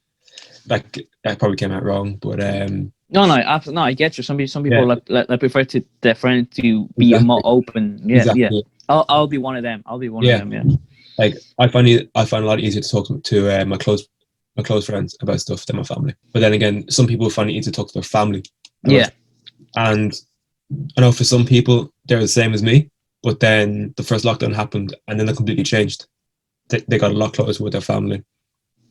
That probably came out wrong, but no, I get you. Some people like prefer their friend to be more open. Yeah, exactly. Yeah. I'll be one of them. I'll be one of them. Yeah. like I find it a lot easier to talk to my close friends about stuff than my family. But then again, some people find it easier to talk to their family. And I know for some people they're the same as me, but then the first lockdown happened and then they completely changed. They got a lot closer with their family,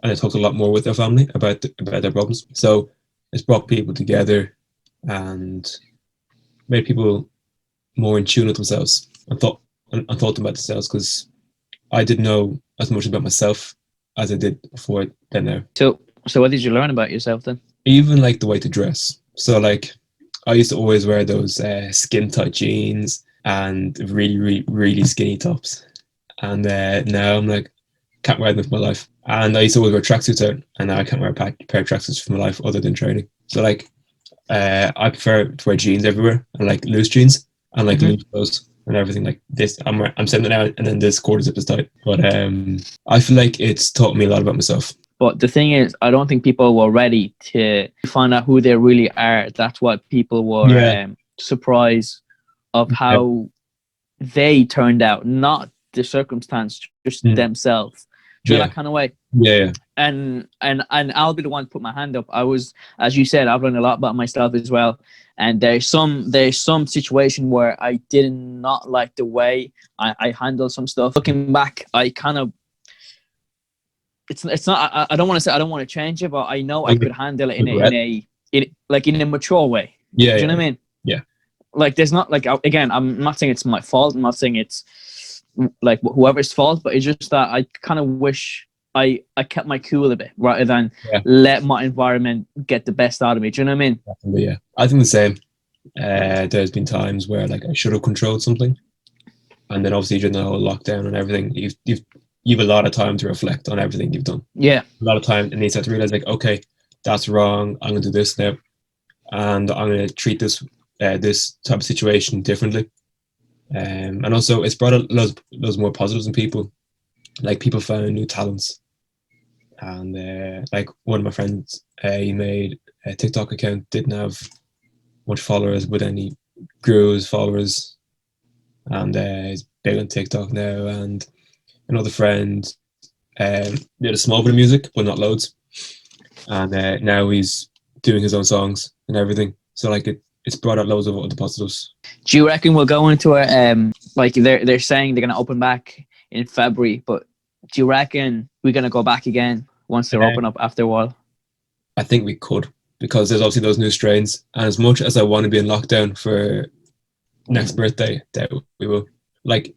and they talked a lot more with their family about their problems. So it's brought people together and made people more in tune with themselves and thought about themselves, because I didn't know as much about myself as I did before then now. So what did you learn about yourself then? Even like the way to dress. So like I used to always wear those skin tight jeans and really, really, really skinny tops. And now I'm like, can't wear them for my life. And I used to always wear tracksuits out, and now I can't wear a pair of tracksuits for my life other than training. So like I prefer to wear jeans everywhere, and like loose jeans and like loose clothes and everything like this. I'm saying it now, and then this quarter zip is tight. But I feel like it's taught me a lot about myself. But the thing is, I don't think people were ready to find out who they really are. That's what people were surprised of how they turned out, not the circumstance, just themselves. Do you know that kind of way? Yeah. And I'll be the one to put my hand up. I was, as you said, I've learned a lot about myself as well. And there's some situation where I did not like the way I handled some stuff. Looking back, I kind of, it's not, I don't want to say I don't want to change it, but I know I could handle it in a mature way. Yeah. Do you know what I mean? Yeah. Like there's not like, again, I'm not saying it's my fault. I'm not saying it's like whoever's fault, but it's just that I kind of wish I kept my cool a bit rather than let my environment get the best out of me. Do you know what I mean? Definitely, yeah. I think the same. There's been times where like I should have controlled something, and then obviously during the whole lockdown and everything, you've a lot of time to reflect on everything you've done. Yeah, a lot of time, and you start to realize like, okay, that's wrong. I'm gonna do this now, and I'm gonna treat this type of situation differently. And also, it's brought loads more positives in people. Like people found new talents, and like one of my friends, he made a TikTok account, didn't have much followers, but then he grew his followers, and he's big on TikTok now. And another friend did a small bit of music, but not loads, and now he's doing his own songs and everything. So like it's brought out loads of other positives. Do you reckon we'll go into a like they're saying they're gonna open back in February, but do you reckon we're gonna go back again once they're open up after a while? I think we could, because there's obviously those new strains, and as much as I want to be in lockdown for next birthday, that we will. Like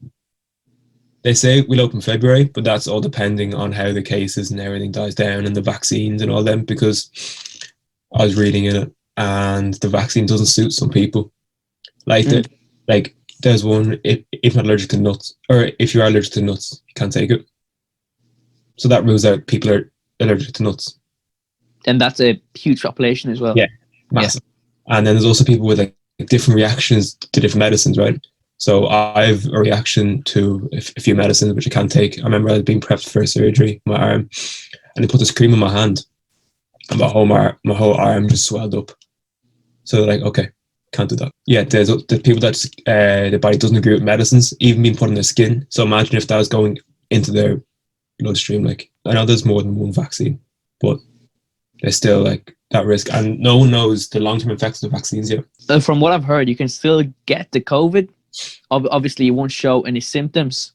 they say we'll open February, but that's all depending on how the cases and everything dies down and the vaccines and all them, because I was reading in it and the vaccine doesn't suit some people. Like there's one, if not allergic to nuts, or if you are allergic to nuts, you can't take it. So that rules out people are allergic to nuts. And that's a huge population as well. Yeah, massive. Yeah. And then there's also people with like different reactions to different medicines, right? So I've a reaction to a few medicines which I can't take. I remember I was being prepped for a surgery, my arm, and they put this cream in my hand, and my whole arm just swelled up. So they're like, okay, can't do that. Yeah, there's people that their body doesn't agree with medicines, even being put on their skin. So imagine if that was going into their bloodstream. Like, I know there's more than one vaccine, but there's still like that risk, and no one knows the long-term effects of vaccines yet. From what I've heard, you can still get the COVID. Obviously, you won't show any symptoms,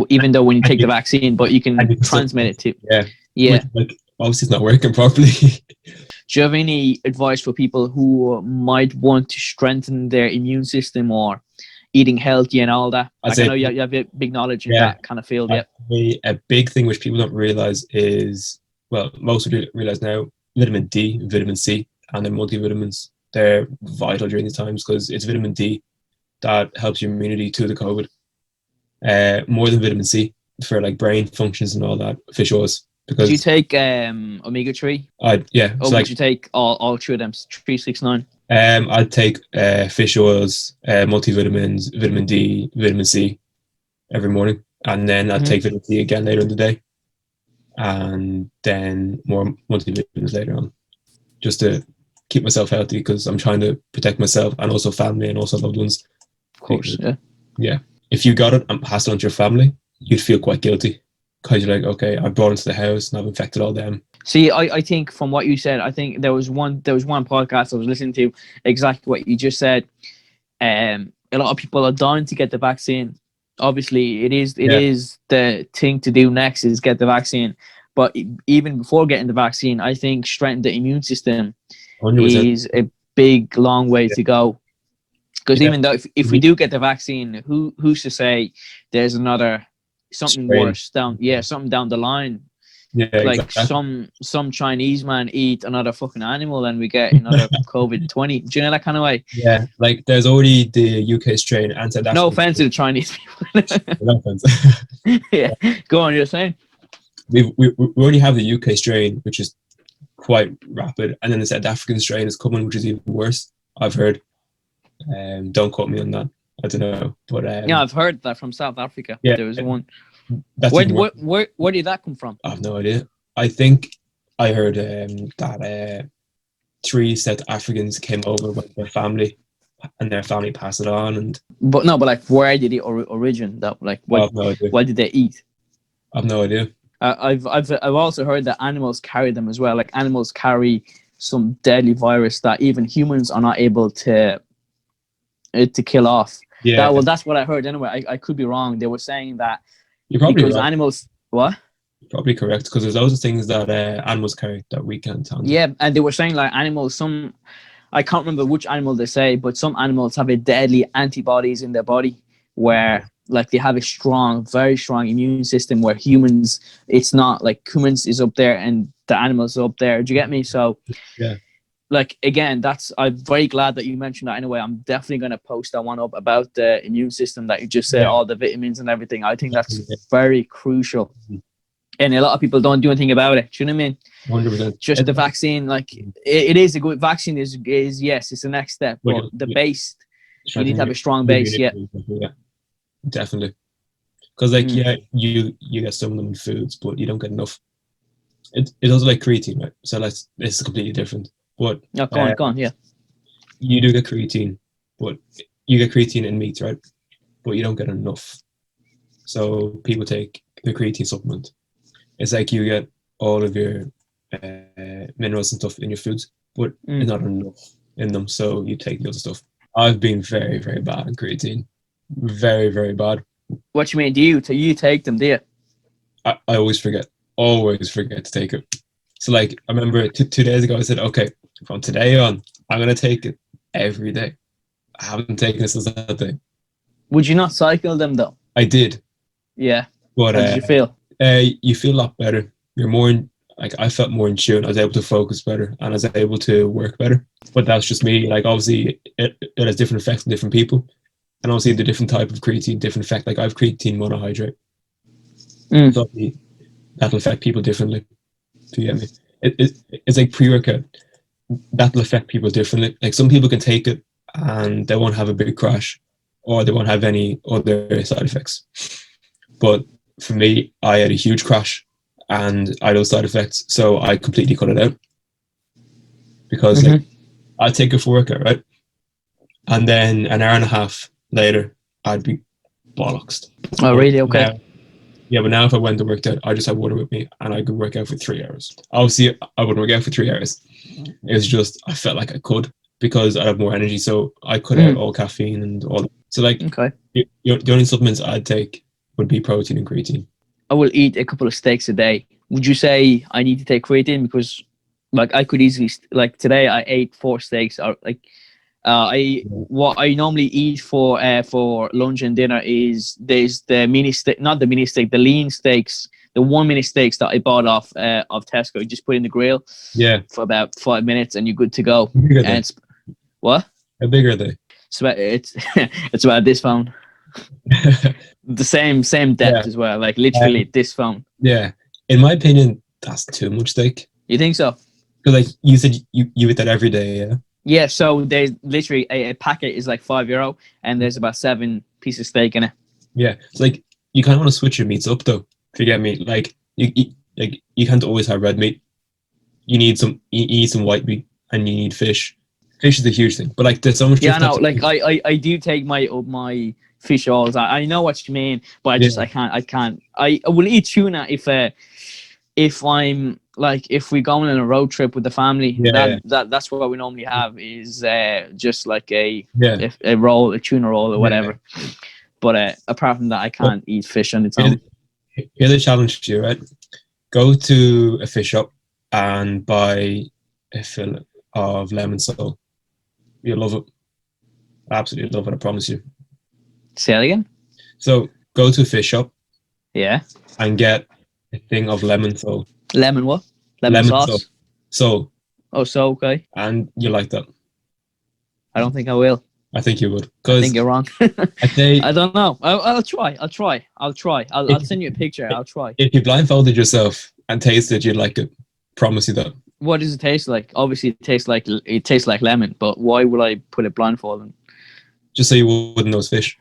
even though when you take the vaccine, but you can transmit it too. Yeah. Like, obviously, it's not working properly. Do you have any advice for people who might want to strengthen their immune system or eating healthy and all that? Like, I know you have a big knowledge in that kind of field. A big thing which people don't realize is, well, most of you realize now, vitamin D, vitamin C, and then multivitamins. They're vital during these times, because it's vitamin D that helps your immunity to the COVID. More than vitamin C for like brain functions and all that. Fish oils. Because do you take omega-3? Yeah. Or would you take all three of them, 369? I'd take fish oils, multivitamins, vitamin D, vitamin C every morning, and then I'd take vitamin C again later in the day, and then more multivitamins later on, just to keep myself healthy, because I'm trying to protect myself and also family and also loved ones. Of course, yeah. If you got it and passed it on to your family, you'd feel quite guilty. because you're like, okay, I brought into the house and I've infected all them. See, I think from what you said, I think there was one podcast I was listening to exactly what you just said. A lot of people are dying to get the vaccine. Obviously, it is the thing to do next is get the vaccine. But even before getting the vaccine, I think strengthen the immune system 100%. is a big, long way to go. Because even though if we do get the vaccine, who's to say there's another something worse something down the line? Yeah, like exactly. some Chinese man eat another fucking animal and we get another COVID-20. Do you know that kind of way? Yeah, like there's already the UK strain and South African. No offense to the Chinese people. No offense. Yeah, go on. You're saying we already have the UK strain, which is quite rapid, and then the South African strain is coming, which is even worse. I've heard. Don't quote me on that. I don't know, but yeah, I've heard that from South Africa. Yeah, there was one. That's where did that come from? I have no idea. I think I heard that 3 South Africans came over with their family, and their family passed it on. But like, where did it origin? That like, what did they eat? I have no idea. I've also heard that animals carry them as well. Like animals carry some deadly virus that even humans are not able to kill off. Yeah. That's what I heard anyway. I could be wrong. They were saying that you're probably because right. Animals. What? You're probably correct because there's loads of things that animals carry that we can't handle. Yeah, and they were saying like animals. I can't remember which animal they say, but some animals have a deadly antibodies in their body where like they have a very strong immune system where humans, it's not like humans is up there and the animals are up there. Do you get me? So yeah. Like again, I'm very glad that you mentioned that anyway. I'm definitely going to post that one up about the immune system that you just said, all the vitamins and everything. I think that's very crucial. And a lot of people don't do anything about it. Do you know what I mean? 100%. Just the vaccine, like it is a good vaccine is yes, it's the next step. But the base, you need to have a strong base. Yeah, definitely. Because like you get some of them in foods, but you don't get enough. It does like creatine, right? So it's completely different. But go on, yeah. You do get creatine, but you get creatine in meat, right? But you don't get enough. So people take the creatine supplement. It's like you get all of your minerals and stuff in your foods, but it's not enough in them. So you take the other stuff. I've been very, very bad on creatine. Very, very bad. What you mean? Do you take them? Do you? I always forget to take it. So like I remember 2 days ago I said, okay, from today on I'm gonna take it every day. I haven't taken it since that day. Would you not cycle them though? I did. Yeah. But how did you feel? You feel a lot better. You're more I felt more in tune. I was able to focus better and I was able to work better. But that's just me. Like obviously it has different effects on different people. And obviously the different type of creatine, different effect. Like I have creatine monohydrate. So that'll affect people differently. Do you get me? It's like pre-workout. That'll affect people differently. Like some people can take it and they won't have a big crash or they won't have any other side effects. But for me, I had a huge crash and I had those side effects. So I completely cut it out. Because like, I'd take it for workout, right? And then an hour and a half later, I'd be bollocksed. Oh, really? Okay. But now if I went to work out, I just have water with me and I could work out for 3 hours. Obviously, I wouldn't work out for 3 hours. It was just, I felt like I could because I have more energy. So I cut out all caffeine and all that. So like, the only supplements I'd take would be protein and creatine. I will eat a couple of steaks a day. Would you say I need to take creatine? Because like I could easily, like today I ate 4 steaks or like, what I normally eat for lunch and dinner is there's the mini steak, not the mini steak, the lean steaks, the 1 minute steaks that I bought off Tesco. You just put in the grill, for about 5 minutes, and you're good to go. And what? How big are they? It's about this phone. The same depth as well, like literally this phone. Yeah, in my opinion, that's too much steak. You think so? Because like you said, you eat that every day, yeah. Yeah, so there's literally a packet is like €5 and there's about 7 pieces of steak in it. Yeah, it's like you kind of want to switch your meats up though. If you get me, like you can't always have red meat. You need some white meat and you need fish. Fish is a huge thing, but like there's so much. Yeah, no, like I do take my fish oils. I know what you mean, but I can't. I will eat tuna if I'm like, if we go on a road trip with the family. That's what we normally have, is just like a roll, a tuna roll or whatever. But apart from that, I can't eat fish on its own. Here's a challenge to you, right? Go to a fish shop and buy a fillet of lemon sole. You'll love it. Absolutely love it, I promise you. Say that again? So go to a fish shop. Yeah. And get a thing of lemon sole. Lemon what? Lemon sauce? Sole. Oh, so okay. And you like that? I don't think I will. I think you would. I think you're wrong. I don't know. I'll try. I'll send you a picture. I'll try. If you blindfolded yourself and tasted, you'd like it. Promise you that. What does it taste like? Obviously, it tastes like lemon. But why would I put it blindfolded? Just so you wouldn't know it's fish.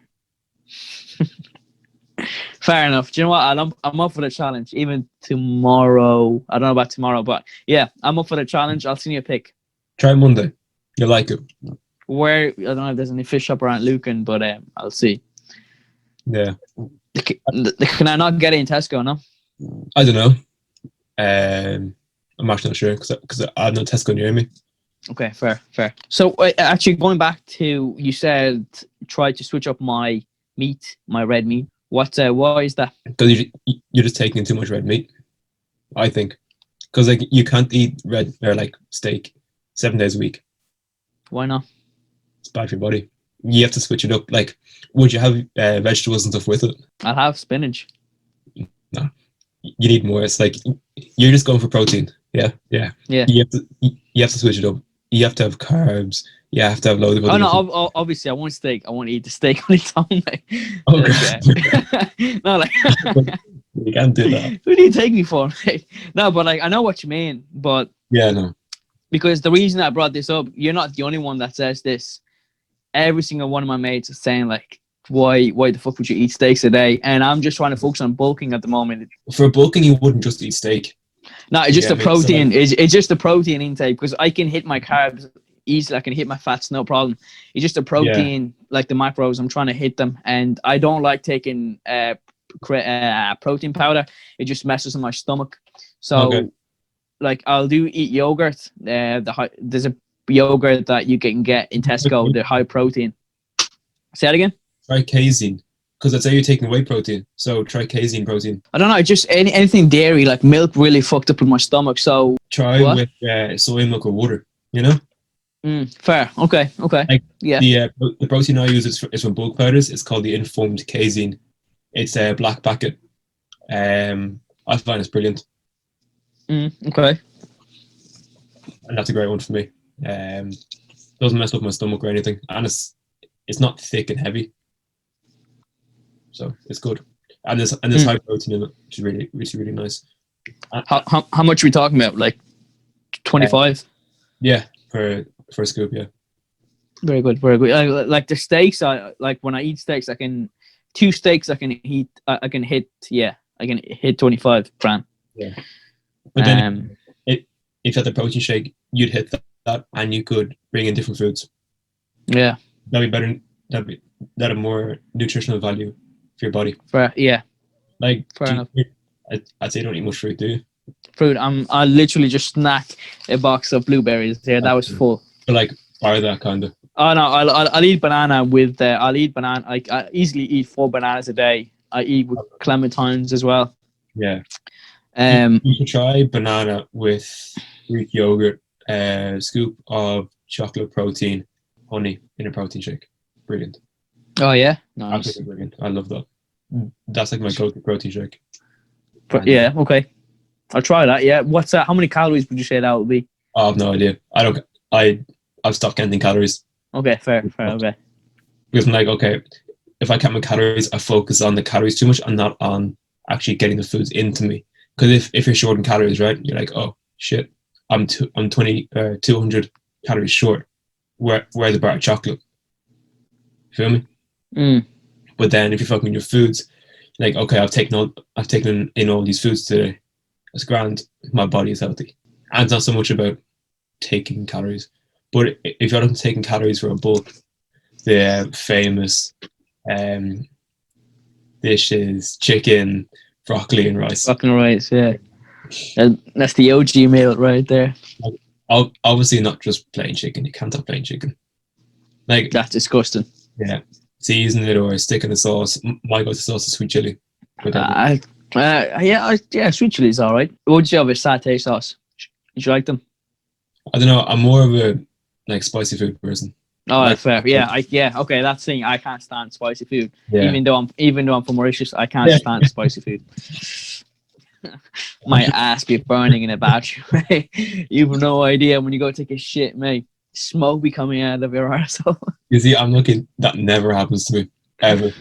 Fair enough. Do you know what? I'm up for the challenge. Even tomorrow. I don't know about tomorrow, but yeah, I'm up for the challenge. I'll send you a pic. Try Monday. You'll like it. Where, I don't know if there's any fish shop around Lucan, but I'll see. Yeah. Can I not get it in Tesco, no? I don't know. I'm actually not sure because I have no Tesco near me. Okay, fair. So actually, going back to, you said try to switch up my meat, my red meat. Why is that? Because you're just taking in too much red meat, I think. Because like you can't eat red or like steak 7 days a week. Why not? It's bad for your body. You have to switch it up. Like, would you have vegetables and stuff with it? I'll have spinach. No, you need more. It's like you're just going for protein. Yeah. You have to switch it up. You have to have carbs. You have to have loads of other. Obviously I want steak. I want to eat the steak on its own. Okay. No, like you can't do that. Who do you take me for, mate? No, but like I know what you mean. But yeah, no. Because the reason I brought this up, you're not the only one that says this. Every single one of my mates is saying like, why the fuck would you eat steaks a day? And I'm just trying to focus on bulking at the moment. For bulking, you wouldn't just eat steak. No, it's just the protein. It's just the protein intake, because I can hit my carbs easily. I can hit my fats, no problem. It's just the protein, like the macros. I'm trying to hit them, and I don't like taking protein powder. It just messes with my stomach. So, like, I'll eat yogurt. There's a yogurt that you can get in Tesco. They're high protein. Say that again. Try casein, because that's how you're taking away protein. So try casein protein. I don't know. Just anything dairy, like milk, really fucked up with my stomach. So try with soy milk or water. You know. Fair. Okay. Like, the protein I use is from bulk powders. It's called the Informed Casein. It's a black packet. I find it's brilliant. Okay. And that's a great one for me. Doesn't mess up my stomach or anything, and it's not thick and heavy, so it's good. And there's high protein in it, which is really nice. How much are we talking about? Like 25? Yeah, for a scoop. Yeah. Very good. Like the steaks, when I eat steaks, I can hit 25 gram. Yeah. But then if you had the protein shake, you'd hit that, and you could bring in different foods. Yeah. That'd be better. That'd have more nutritional value for your body. Yeah. Like, I'd say don't eat much fruit, do you? Fruit. I literally just snack a box of blueberries there. That was full. But like, are that kind of? Oh no, I'll eat banana with. I'll eat banana. I easily eat 4 bananas a day. I eat with clementines as well. Yeah. You should try banana with Greek yogurt, scoop of chocolate protein, honey in a protein shake. Brilliant. Oh yeah, nice. Absolutely brilliant. I love that. That's like my go-to protein shake. Yeah, okay. I'll try that. Yeah, what's that? How many calories would you say that would be? I have no idea. I've stopped counting calories. Okay, fair. Okay. Because I'm like, okay, if I count my calories, I focus on the calories too much and not on actually getting the foods into me. Because if you're short in calories, right, you're like, oh shit, I'm 200 calories short. Where's the bar of chocolate? Feel me? But then if you're fucking your foods, like, okay, I've taken in all these foods today. It's grand. My body is healthy, and it's not so much about taking calories. But if you're not taking calories for a bulk, the famous dish is chicken, broccoli, and rice. Fucking rice, yeah. And that's the OG meal right there. Obviously, not just plain chicken. You can't have plain chicken. Like, that's disgusting. Yeah, season it or stick in the sauce. My go-to sauce is sweet chili. Yeah, sweet chili is all right. What would you have a satay sauce? Did you like them? I don't know. I'm more of a spicy food person. Oh, that's fair. Yeah, okay. That's the thing. I can't stand spicy food. Yeah. Even though I'm from Mauritius, I can't stand spicy food. My ass be burning in a bathroom. You've no idea when you go take a shit, mate. Smoke be coming out of your arsehole. You see, I'm looking. That never happens to me ever.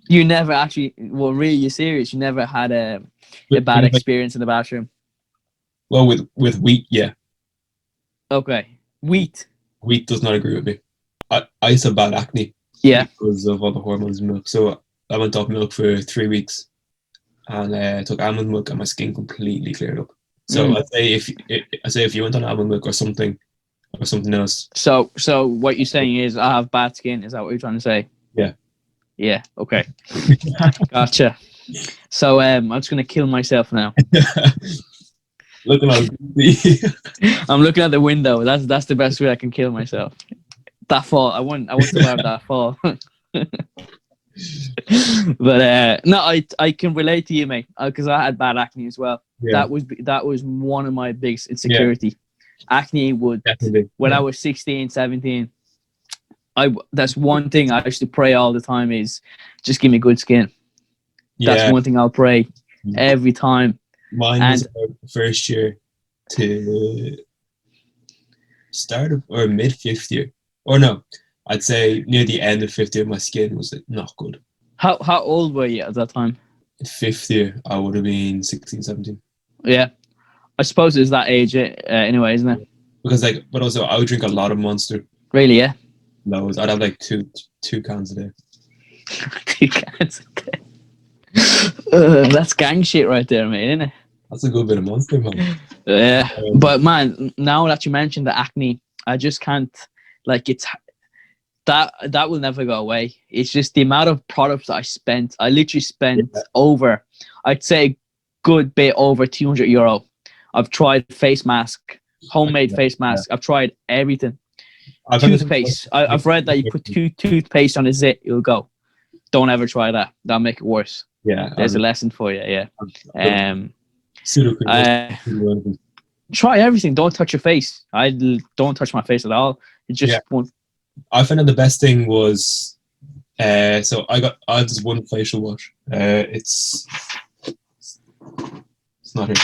You never actually? Well, really, you're serious? You never had a bad experience in the bathroom? Well, with wheat, yeah. Okay, wheat. Wheat does not agree with me. I used to have bad acne. Yeah. Because of all the hormones in milk. So I went off milk for 3 weeks, and took almond milk, and my skin completely cleared up. So I'd say if you went on almond milk or something else. So what you're saying is I have bad skin. Is that what you're trying to say? Yeah. Yeah. Okay. Gotcha. So I'm just gonna kill myself now. Looking at I'm looking at the window. That's the best way I can kill myself. That fall. I want to survive that fall. But no, I can relate to you, mate, because I had bad acne as well. Yeah. That was one of my biggest insecurity. Yeah. Acne would when I was 16, 17. That's one thing I used to pray all the time is just give me good skin. That's one thing I'll pray every time. Mine was first year to start or mid fifth year. Or no, I'd say near the end of fifth year, my skin was not good. How old were you at that time? Fifth year, I would have been 16, 17. Yeah. I suppose it's that age anyway, isn't it? Because but also I would drink a lot of Monster. Really, yeah? Loads. I'd have two cans a day. 2 cans a day. That's gang shit right there, mate, isn't it? That's a good bit of Monster, man. Yeah. But man, now that you mentioned the acne, I just can't, it's that will never go away. It's just the amount of products that I spent. I literally spent over, I'd say a good bit over €200. I've tried face mask, homemade face mask. I've tried everything. Toothpaste. I've read that you put toothpaste on a zit, it'll go. Don't ever try that. That'll make it worse. Yeah. There's a lesson for you, yeah. Try everything. Don't touch your face. I don't touch my face at all. It just won't. I found out the best thing was so I had this one facial wash. It's not here.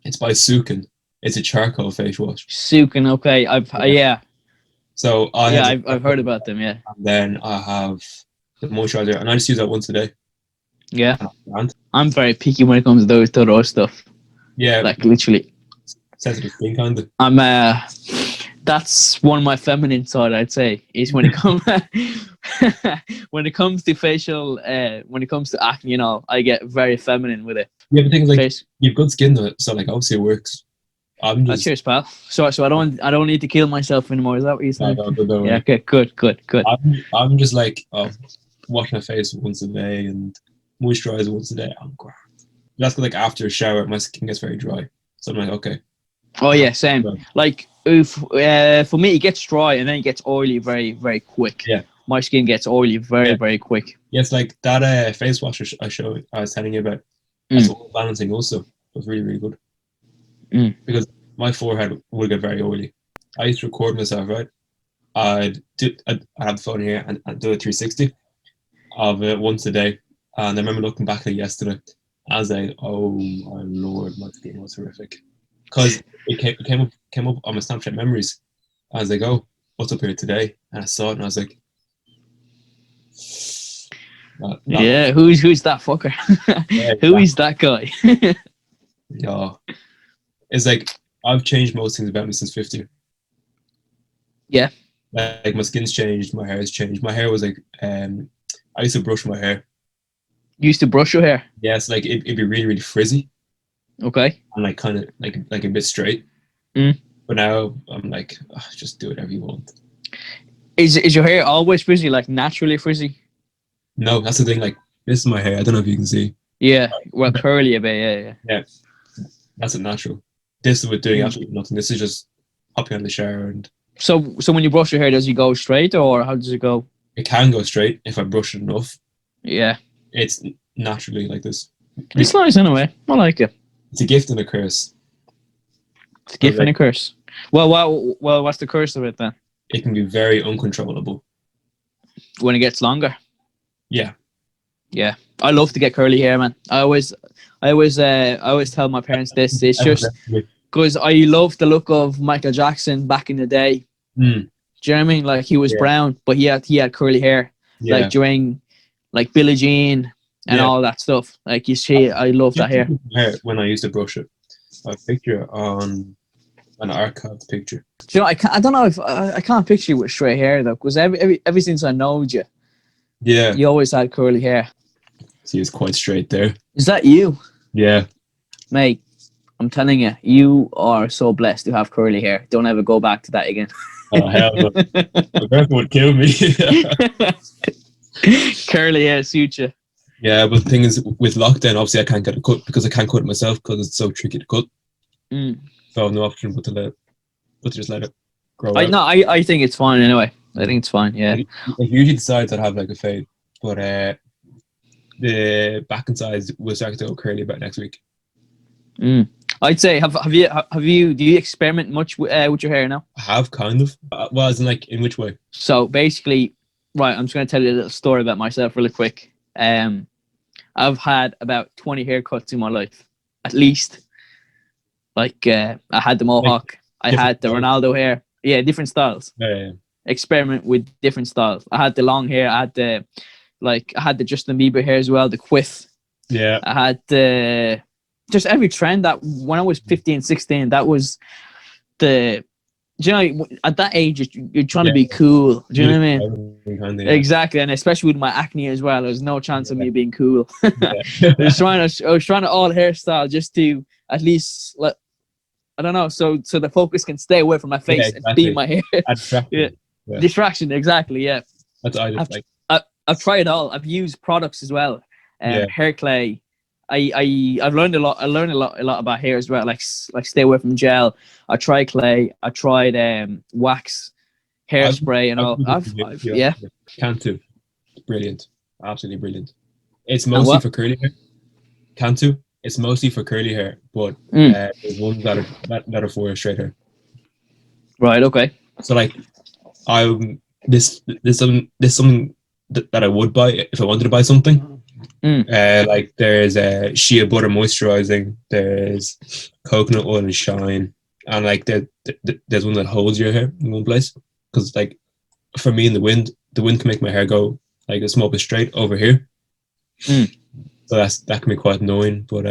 It's by Seán. It's a charcoal face wash. Seán, okay. I've So I've heard about them, yeah. And then I have the moisturizer, and I just use that once a day. Yeah. I'm very picky when it comes to those stuff. Yeah. Literally. Sensitive skin, kind of. I'm that's one of my feminine side, I'd say, is when it comes when it comes to facial, when it comes to acne and all, I get very feminine with it. Yeah, but things you've good skin though, so obviously it works. Cheers, pal. So I don't need to kill myself anymore. Is that what you're saying? No, yeah. Okay. Good. I'm just wash my face once a day and moisturize once a day. I'm grand. That's after a shower, my skin gets very dry. So I'm okay. Oh yeah, same. For me, it gets dry and then it gets oily very, very quick. Yeah. My skin gets oily very, very quick. Yeah, it's that face wash I was telling you about. That's all balancing also. It was really, really good. Because my forehead would get very oily. I used to record myself, right? I'd have the phone here and do a 360 of it once a day. And I remember looking back at it yesterday. I was like, oh my lord, my skin was horrific. Because it came up on my Snapchat memories. I was like, oh, what's up here today? And I saw it and I was like, yeah, who's that fucker? Who is that guy? Yeah. It's I've changed most things about me since 50. Yeah. My skin's changed, my hair has changed. My hair was I used to brush my hair. You used to brush your hair? Yes, it'd be really, really frizzy. Okay. And kind of a bit straight. But now I'm just do whatever you want. Is your hair always frizzy, like naturally frizzy? No, that's the thing. Like, this is my hair. I don't know if you can see. Yeah, well, curly a bit. Yeah. Yeah, that's a natural. This is with doing absolutely nothing. This is just hopping on the shower, and So when you brush your hair, does it go straight or how does it go? it can go straight if I brush it enough. Yeah, It's naturally like this. it's nice anyway. I like it. It's a gift and a curse. It's a gift and a curse. Well, what's the curse of it then? It can be very uncontrollable. When it gets longer. Yeah. Yeah, I love to get curly hair, man. I always tell my parents this. It's just because I love the look of Michael Jackson back in the day. Do you know what I mean? Like he was brown, but he had curly hair. Yeah. Like during like Billie Jean and all that stuff. Like you see, I love that hair. When I used to brush it, I picture on an archived picture. Do you know, I don't know if I can't picture you with straight hair though, because ever since I knowed you, you always had curly hair. See, it's quite straight there. Is that you? Yeah. Mate, I'm telling you, you are so blessed to have curly hair. Don't ever go back to that again. Oh, hell no. My grandpa would kill me. Curly hair suits you. Yeah, but the thing is, with lockdown, obviously I can't get a cut because I can't cut it myself because it's so tricky to cut. So I have no option but to just let it grow out. No, I think it's fine anyway. I think it's fine, yeah. I usually decide I'd have like a fade, but the back and sides will start to go curly about next week. I'd say do you experiment much with your hair now? I have kind of. Well, as in like in which way? So basically, right, I'm just going to tell you a little story about myself really quick. I've had about 20 haircuts in my life, at least. Like I had the mohawk, I had the Ronaldo hair. Yeah, different styles. Yeah. Experiment with different styles. I had the long hair. I had the Justin Bieber hair as well, the quiff. Yeah. I had just every trend that when I was 15, 16, that was the, do you know, at that age, you're trying to be cool. Do you know what I mean? Exactly. And especially with my acne as well, there's no chance of me being cool. I was trying to all hairstyle just to at least I don't know, so the focus can stay away from my face and be my hair. Distraction, exactly, yeah. That's what I just like. I've tried it all. I've used products as well. Hair clay. I've learned a lot. I learned a lot about hair as well. Like stay away from gel. I tried clay. I tried wax, hairspray, and all. Yeah. Cantu, brilliant, absolutely brilliant. It's mostly for curly hair. Cantu, it's mostly for curly hair, but there's ones that are for straight hair. Right. Okay. So like, this something that I would buy if I wanted to buy something. Like there's shea butter moisturizing, there's coconut oil and shine, and like there's one that holds your hair in one place, because like for me in the wind can make my hair go like a small bit straight over here. So that can be quite annoying, but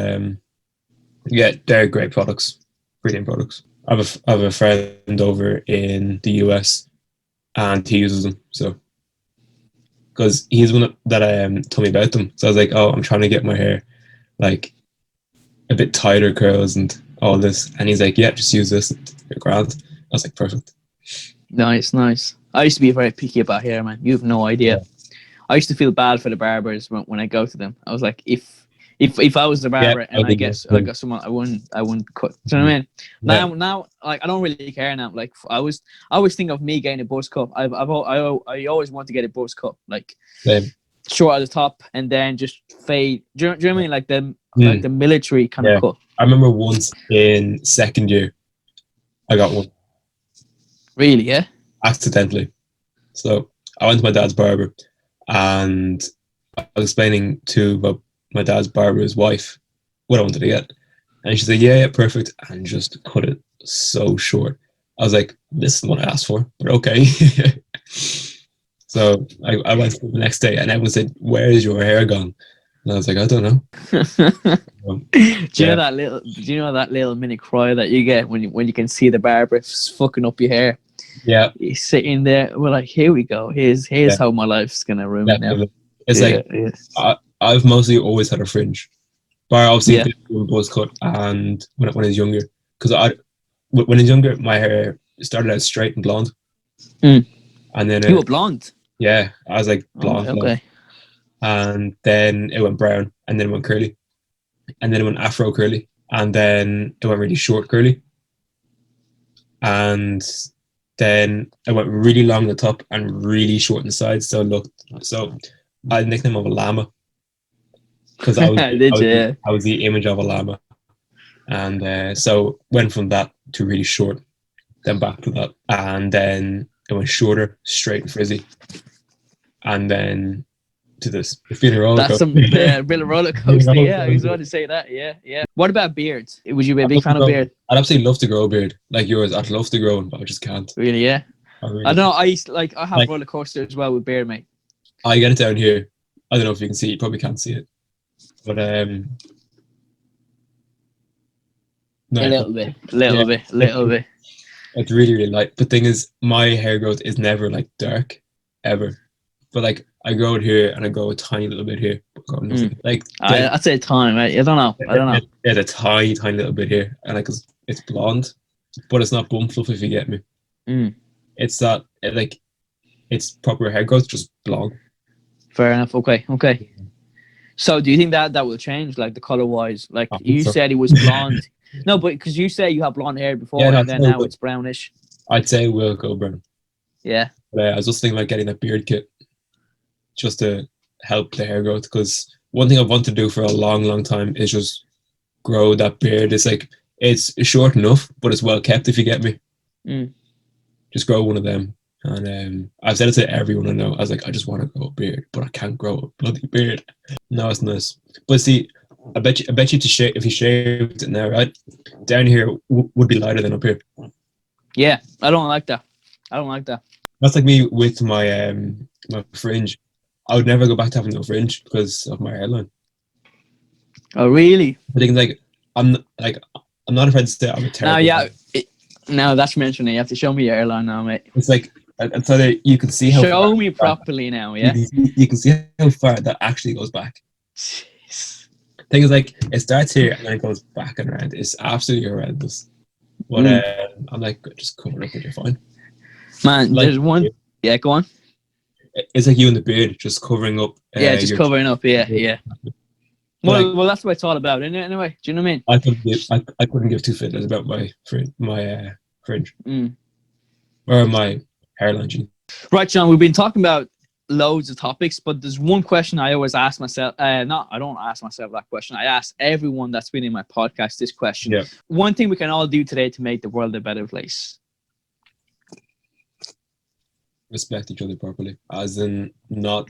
yeah, they're great products, brilliant products. I have a friend over in the US and he uses them, so because he's one that told me about them. So I was like, oh, I'm trying to get my hair like a bit tighter curls and all this. And he's like, yeah, just use this. You're grand. I was like, perfect. Nice. I used to be very picky about hair, man. You have no idea. Yeah. I used to feel bad for the barbers when I go to them. I was like, if I was the barber and I got someone, I wouldn't cut. Do you know what I mean? Now, like I don't really care now. Like I always think of me getting a buzz cut. I always want to get a buzz cut, like short at the top and then just fade. Do you know what I mean? Like the military kind of cut. I remember once in second year, I got one. Really? Yeah. Accidentally. So I went to my dad's barber, and I was explaining to my dad's barber's wife what I wanted to get, and she said, yeah, perfect, and just cut it so short. I was like, this is what I asked for, but okay. So I went the next day and everyone said, where is your hair gone? And I was like, I don't know. Do you know that little mini cry that you get when you can see the barber fucking up your hair? Yeah. He's sitting there, we're like, here we go, here's how my life's gonna ruin now. It's I've mostly always had a fringe, but obviously a buzz cut, and when I was younger, because when I was younger, my hair started out straight and blonde, And then you were blonde. Yeah, I was like blonde. Okay. And then it went brown, and then it went curly, and then it went afro curly, and then it went really short curly, and then it went really long at the top and really short on the sides. So I had the nickname of a llama because I was the image of a llama, and so went from that to really short, then back to that, and then it went shorter, straight and frizzy, and then to this. It's been a roller coaster. That's some real roller coaster. Yeah, I was going to say that. Yeah. What about beards? Would you be a big fan of beard? I'd absolutely love to grow a beard like yours. I'd love to grow one, but I just can't. Really? Yeah. I don't know. I have roller coaster as well with beard, mate. I get it down here. I don't know if you can see it. You probably can't see it, but no, a little bit. It's really, really light. But the thing is, my hair growth is never like dark, ever. But like I grow it here and I grow a tiny little bit here. Like I'd say tiny, right? I don't know. There's a tiny little bit here, and like it's blonde, but it's not bum fluff if you get me. It's that it's proper hair growth, just blonde. Fair enough. Okay. So do you think that will change, like the color wise? Like you said, it was blonde. No, but because you say you have blonde hair before, and then now it's brownish. I'd say it will go brown. Yeah. But I was just thinking about getting a beard kit just to help the hair growth, because one thing I've wanted to do for a long time is just grow that beard. It's like it's short enough, but it's well kept if you get me. Just grow one of them. And I've said it to everyone I know. I was like, I just want to grow a beard, but I can't grow a bloody beard. No, it's nice. But see, I bet you if you shaved it now, right, down here would be lighter than up here. Yeah, I don't like that. That's like me with my my fringe. I would never go back to having no fringe because of my hairline. Oh, really? I think I'm not afraid to say I'm a terrible. Now that's mentioning, you have to show me your hairline now, mate. It's like so that you can see how. Show me properly now, yeah. You can see how far that actually goes back. Jeez. Thing is, like, it starts here and then it goes back and around. It's absolutely horrendous. But I'm like, just cover it up and you're fine. Man, like, there's one. Yeah, go on. It's like you and the beard, just covering up. Just covering up. Yeah. Well, that's what it's all about, isn't it? Anyway, do you know what I mean? I couldn't give two fiddlers about my fringe or my hairline. Right, John. We've been talking about loads of topics, but there's one question I always ask myself. I don't ask myself that question. I ask everyone that's been in my podcast this question. Yeah. One thing we can all do today to make the world a better place. Respect each other properly, as in not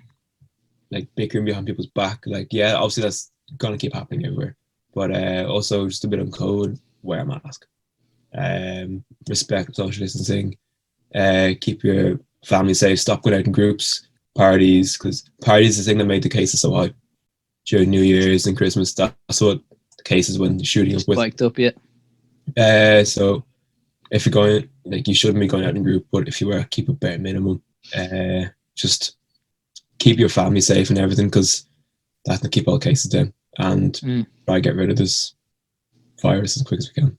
like bickering behind people's back. Like, yeah, obviously that's gonna keep happening everywhere, but also just a bit on code, wear a mask, respect social distancing, keep your family safe, stop going out in groups, parties, because parties is the thing that made the cases so high during New Year's and Christmas. That's what the cases when shooting up with. Spiked up, yeah. So if you're going, like, you shouldn't be going out in group, but if you were, keep a bare minimum. Just keep your family safe and everything, because that's to keep all cases down and try to get rid of this virus as quick as we can.